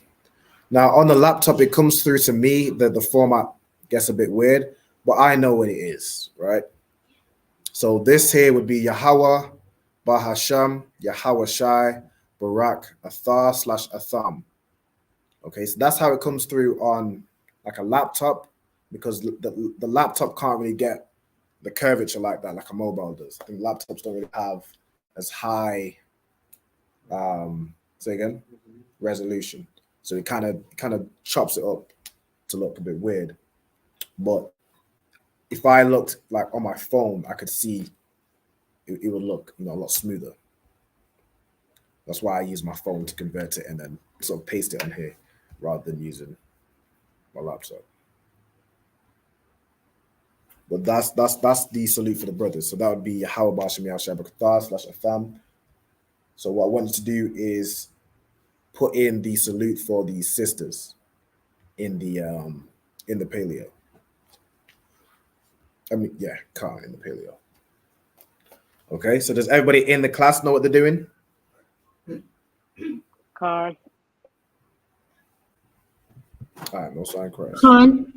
Now on the laptop, it comes through to me that the format gets a bit weird, but I know what it is, right? So this here would be Yahweh, Bahasham, Yahweh Shai, Barak, Athar / Atham. Okay, so that's how it comes through on like a laptop, because the laptop can't really get the curvature like that, like a mobile does. I think laptops don't really have as high, say again, resolution. So it kind of chops it up to look a bit weird. But if I looked like on my phone, I could see it would look, a lot smoother. That's why I use my phone to convert it and then sort of paste it on here rather than using my laptop. But that's the salute for the brothers. So that would be Yahweh Bashim Yahshua / Atham. So what I want you to do is put in the salute for the sisters in the paleo. I mean, yeah, in the paleo. Okay, so does everybody in the class know what they're doing? Con. All right, no sign Christ. Con.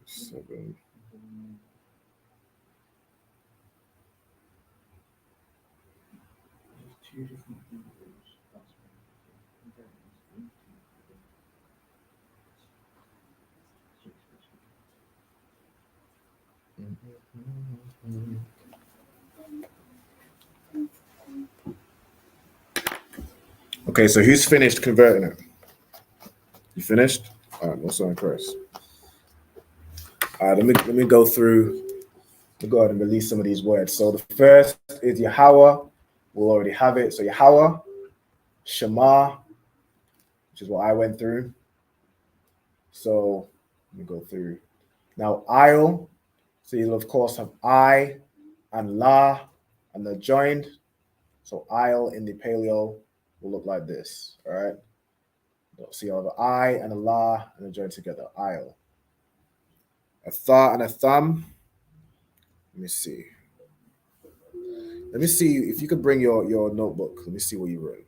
Seven. Okay, so who's finished converting it? You finished? All right, what's on Chris? All right, let me go through. We'll go ahead and release some of these words. So the first is Yahweh. We'll already have it. So Yahweh, Shema, which is what I went through. So let me go through. Now, I'll. So you'll of course have I and La, and they're joined. So I'll in the paleo will look like this. All right. So you have an I and a La, and they're joined together. I'll. A Tha and a Thumb. Let me see. Let me see if you could bring your notebook. Let me see what you wrote.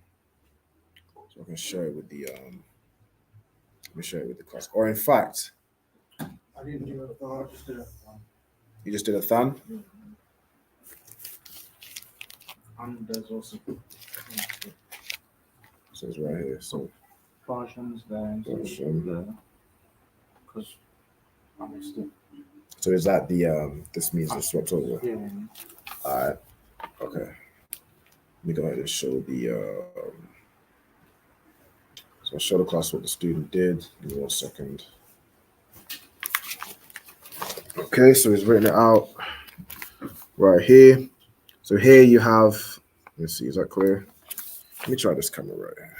So I can share it with the let me share it with the class. Or in fact, I didn't do a thought, I just did a thumb. You just did a thumb? And there's also So it's right here. So Barshams there and Barsham. there. Because I missed it. So is that the this means it's swapped over? Yeah. Alright. Okay. Let me go ahead and show the so I'll show the class what the student did. Give me 1 second. Okay, so he's written it out right here. So here you have, let's see, is that clear? Let me try this camera right here.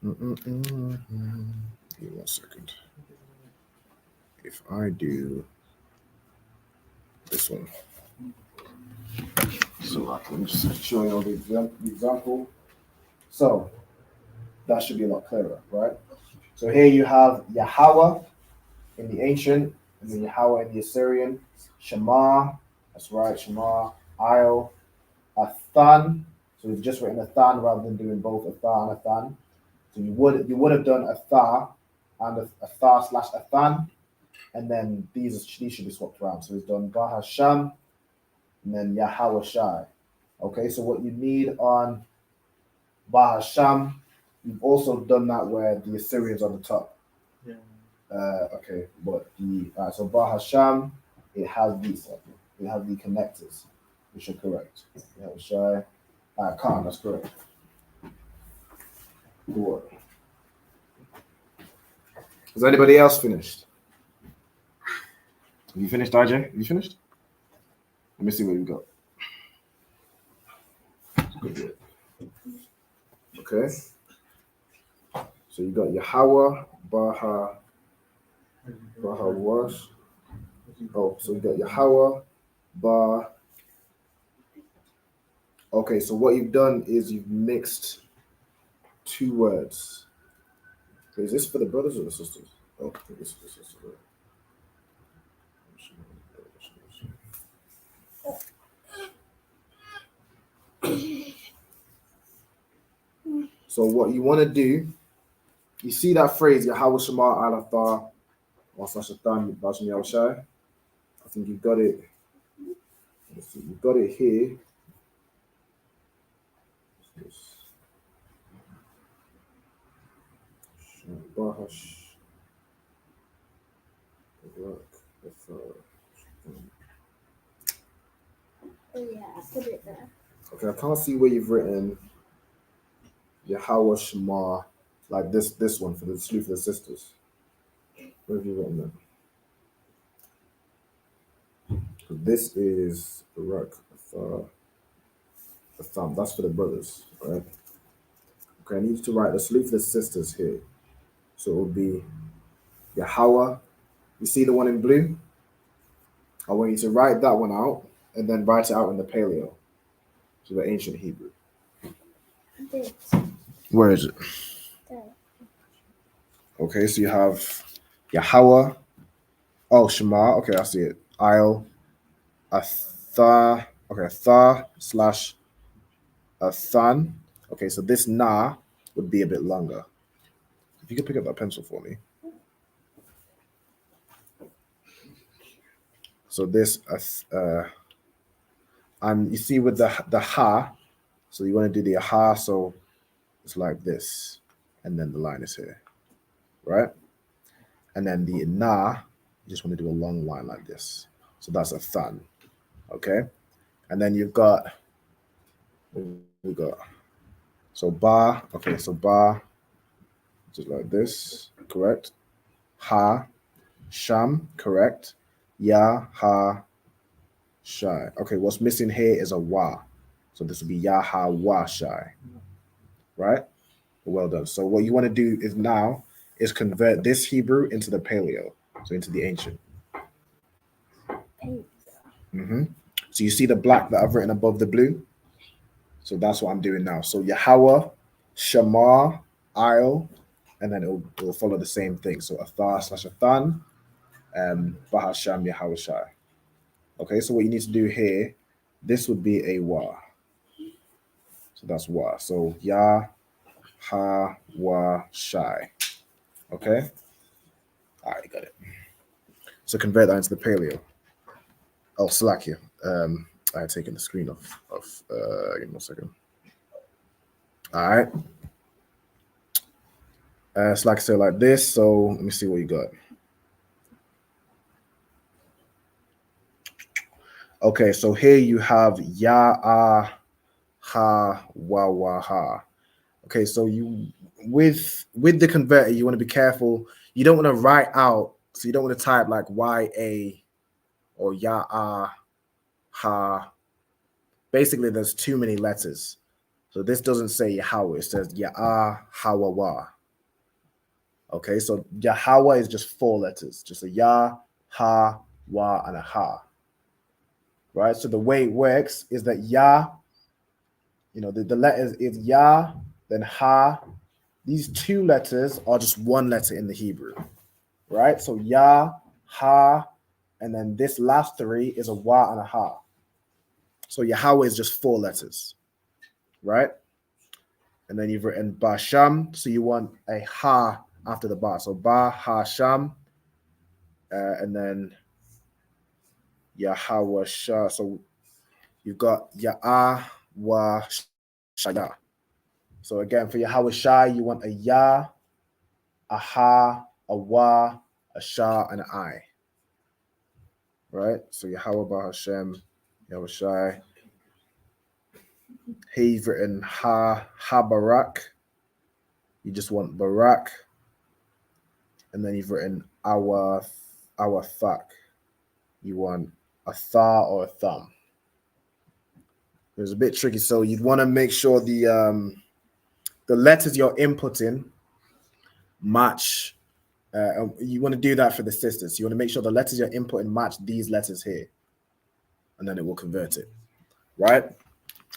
Give me 1 second. If I do this one. So I can just show you all the example. So that should be a lot clearer, right? So here you have Yahweh in the ancient, and then Yahweh in the Assyrian. Shema, that's right, Shema. I'll. Athan. So we've just written Athan rather than doing both Atha and Athan. So you would have done Atha and Atha / Athan, and then these should be swapped around. So we've done Bahasham and then Yahweh Shai. Okay, so what you need on Bahasham, you've also done that where the Assyrians on the top. Yeah. Okay, but so Bahasham, it has these. It has the connectors, which are correct. Yahweh Shai. Khan, that's correct. Cool. Is anybody else finished? Have you finished, RJ? Have you finished? Let me see what you got. Good. Okay. So you got Yahweh, Baha was. Oh, so you got Yahweh, Ba. Okay, so what you've done is you've mixed two words. Is this for the brothers or the sisters? Oh, I think this is the sisters. So what you want to do, you see that phrase, Yahweh Shema Alathar, Wasashatan, Bashim Yahushai. I think you've got it. Let's see, you've got it here. Bahash. Oh yeah, I put it there. Okay, I can't see where you've written Yahweh Shema, like this one for the Slew for the Sisters. Where have you written that? This is Barak, the thumb. That's for the brothers, right? Okay, I need you to write the Slew for the Sisters here. So it would be Yahweh. You see the one in blue? I want you to write that one out and then write it out in the Paleo, so the ancient Hebrew. This. Where is it? There. Okay, so you have Yahweh. Oh, Shema. Okay, I see it. I'll. Atha. Okay, Atha / Athan. Okay, so this Na would be a bit longer. If you could pick up that pencil for me. So this, and you see with the Ha, so you want to do the Ha, so it's like this, and then the line is here, right? And then the Na, you just want to do a long line like this. So that's a thun. Okay. And then you've got, we got, so ba, okay, so ba, just like this, correct? Ha, sham, correct? Ya, ha, shai. Okay, what's missing here is a wa. So this would be ya, ha, wa, shai. Right? Well done. So what you want to do is now is convert this Hebrew into the Paleo, so into the ancient. So you see the black that I've written above the blue? So that's what I'm doing now. So Yahweh, Shamar, Isle, and then it will follow the same thing. So Athar / Athan, Bahasham, Yahweh Shai. Okay, so what you need to do here, this would be a Wa. So that's Wa. So Yah, Ha, Wa, Shai. Okay? All right, got it. So convert that into the Paleo. Oh, Slakia. I had taken the screen off. Give me 1 second. All right. Slakia say like this. So let me see what you got. Okay, so here you have Ya, Ah, Ha, Wa, Wa, Ha. Okay, so you with the converter, you want to be careful. You don't want to write out, so you don't want to type like YA or Ya, Ah, Ha. Basically, there's too many letters. So this doesn't say Yahweh. It says Ya'ah, Hawa. Okay, so Yahweh is just 4 letters. Just a Ya, Ha, Wa, and a Ha. Right? So the way it works is that Ya, the letters is Ya, then Ha. These 2 letters are just 1 letter in the Hebrew. Right? So Ya, Ha, and then this last 3 is a Wa and a Ha. So Yahweh is just 4 letters, right? And then you've written Ba Sham, so you want a Ha after the Ba. So Ba, Ha, Sham, and then Yahweh Shah. So you've got Ya'ah, Wa, Shaya. So again, for Yahweh Shah, you want a Ya, a Ha, a Wa, a Shah, and an I. Right? So Yahweh Ba Hashem, Yahweh Shai. Here you've written Ha Barak. You just want Barak. And then you've written our Thak. You want a Tha or a Thumb. It was a bit tricky. So you'd want to make sure the letters you're inputting match. You want to do that for the sisters. You want to make sure the letters you're inputting match these letters here. And then it will convert it. Right?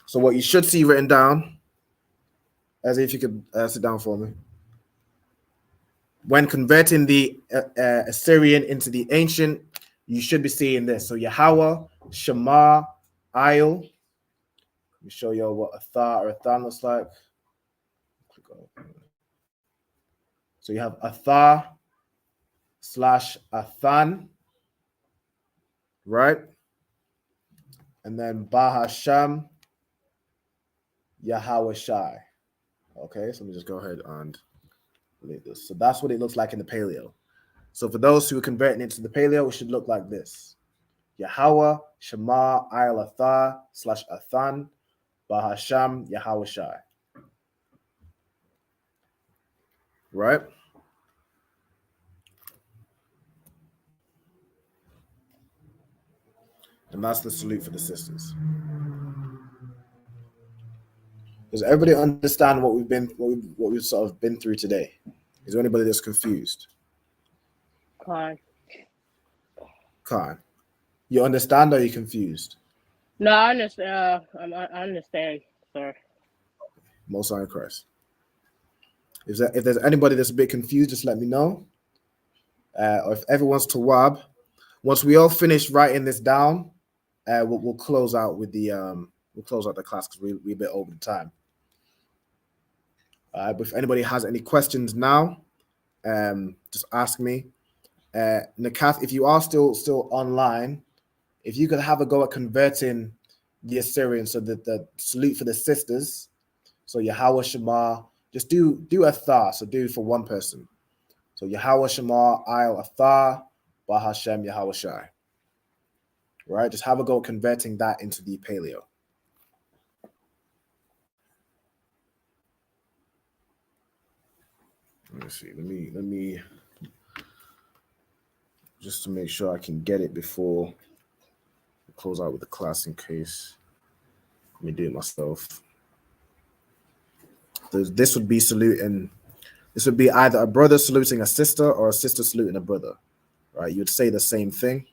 So what you should see written down, as if you could sit down for me. When converting the Assyrian into the ancient, you should be seeing this. So Yahweh, Shema, Ayil. Let me show you what a Tha or a Than looks like. So you have a Tha / a Than, right? And then Bahasham, Yahweh Shai. Okay, so let me just go ahead and delete this. So that's what it looks like in the Paleo. So for those who are converting into the Paleo, it should look like this. Yahweh, Shema, Ayil, Atha / Athan, Bahasham, Yahweh Shai. Right? And that's the salute for the sisters. Does everybody understand what we've sort of been through today? Is there anybody that's confused? Fine. Khan, you understand or are you confused? No, I understand. I understand, sir. Most High in Christ. If there's anybody that's a bit confused, just let me know. Or if everyone's Tawab, once we all finish writing this down, we'll close out with the class because we're a bit over the time. But if anybody has any questions now, just ask me. Nakath, if you are still online, if you could have a go at converting the Assyrian, so that the salute for the sisters, so Yahweh Shema, just do a Tha, so do for one person. So Yahweh Shema, Ayil Atha, Bahashem, Yahweh Shai. right? Just have a go converting that into the paleo. Let me see. Let me just to make sure I can get it before I close out with the class in case. Let me do it myself. This would be saluting. This would be either a brother saluting a sister or a sister saluting a brother, right? You'd say the same thing.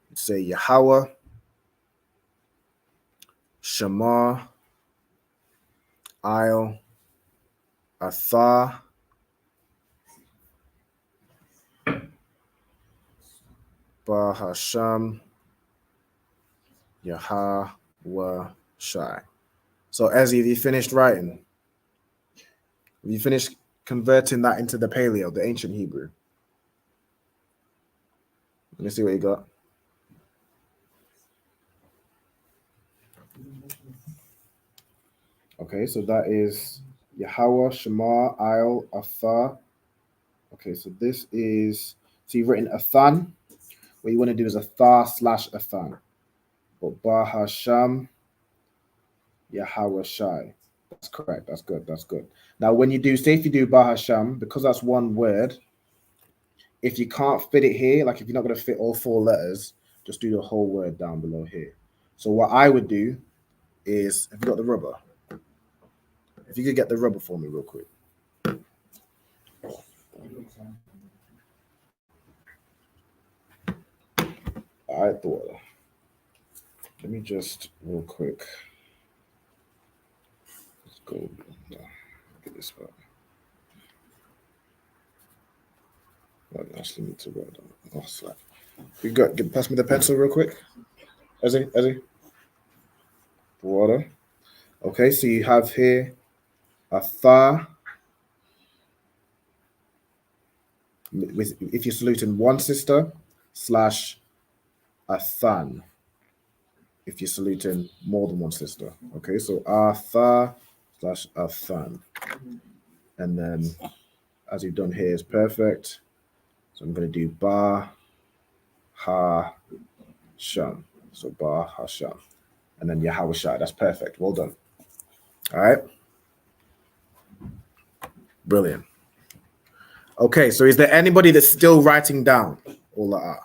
You'd say Yahweh, Shema, Il, Athah, Bahasham, Yahweh Shai. So, Ezzy, have you finished writing? Have you finished converting that into the paleo, the ancient Hebrew? Let me see what you got. Okay, so that is Yahweh, Shema, Il, Athah. Okay, so this is, so you've written Athan. What you want to do is Athah / Athan. But Bahasham, Yahweh Shai. That's correct. That's good. That's good. Now, when you do, say if you do Bahasham, because that's one word, if you can't fit it here, like if you're not going to fit all 4 letters, just do the whole word down below here. So what I would do is, have you got the rubber? If you could get the rubber for me real quick. All right, the water. Let me just real quick. Let's go. Get this one. I actually need to write down. Oh, slack. You got. Pass me the pencil real quick. Ezzy. The water. Okay, so you have here Athah. If you're saluting one sister / Athan. If you're saluting more than one sister. Okay, so Athah / Athan. And then as you've done here is perfect. So I'm going to do Ba Ha Sham. So Ba Ha Sham. And then Yahweh Shai. That's perfect. Well done. All right. Brilliant. Okay, so is there anybody that's still writing down all that?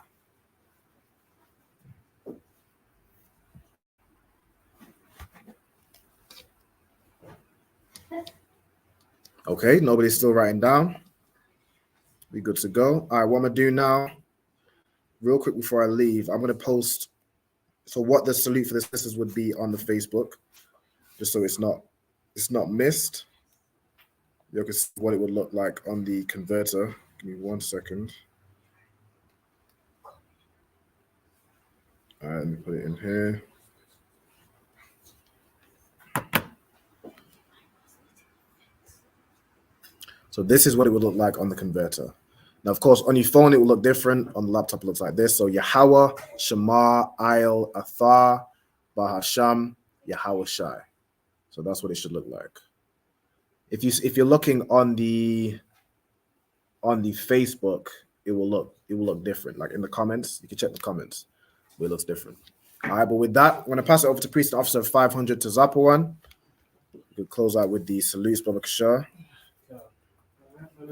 Okay, nobody's still writing down. We good to go. All right, what I'm going to do now, real quick before I leave, I'm going to post so what the salute for the sisters would be on the Facebook, just so it's not missed. You can see what it would look like on the converter. Give me 1 second. All right, let me put it in here. So this is what it would look like on the converter. Now, of course, on your phone, it will look different. On the laptop, it looks like this. So Yahweh, Shema, Il, Athah, Bahasham, Yahweh Shai. So that's what it should look like. If you're looking on the Facebook, it will look different. Like in the comments, you can check the comments. It looks different. All right, but with that, I'm going to pass it over to Priest and Officer 500 to Zapawan. We'll close out with the salutes, Brother Kashar. Let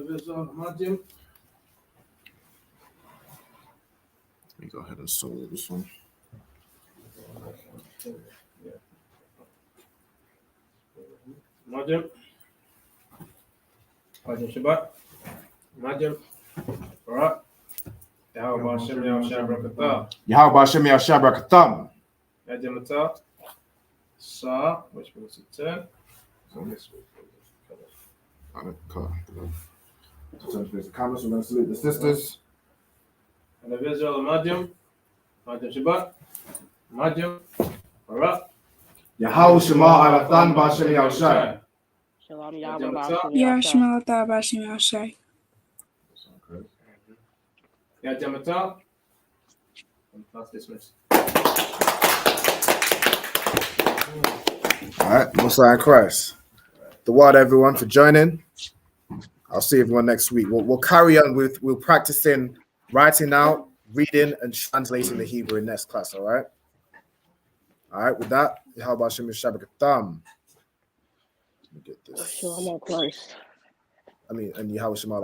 me go ahead and solo this one. Majim. Majim Shabbat. Majim. Barak. Yahweh Hashem Yahushua Barakatam. Yahweh Hashem Yahushua Barakatam. Majim Atah. Sa, which means to 10. So this will So the comments, we're going to salute the sisters. And the Israel Majim. Majim Shabbat. Majim. Barak. Yahweh Shema Alathan B'Hashem Yahushai. Shalom Yashma Bashim Yashai. Yajamata. And class dismissed. All right, Most High in Christ. The word, everyone, for joining. I'll see everyone next week. We'll carry on with practicing writing out reading and translating the Hebrew in next class. All right. All right. With that, how about Shemir Shabakatam? Let me get this. Sure, I'm on place. And Yahweh Shema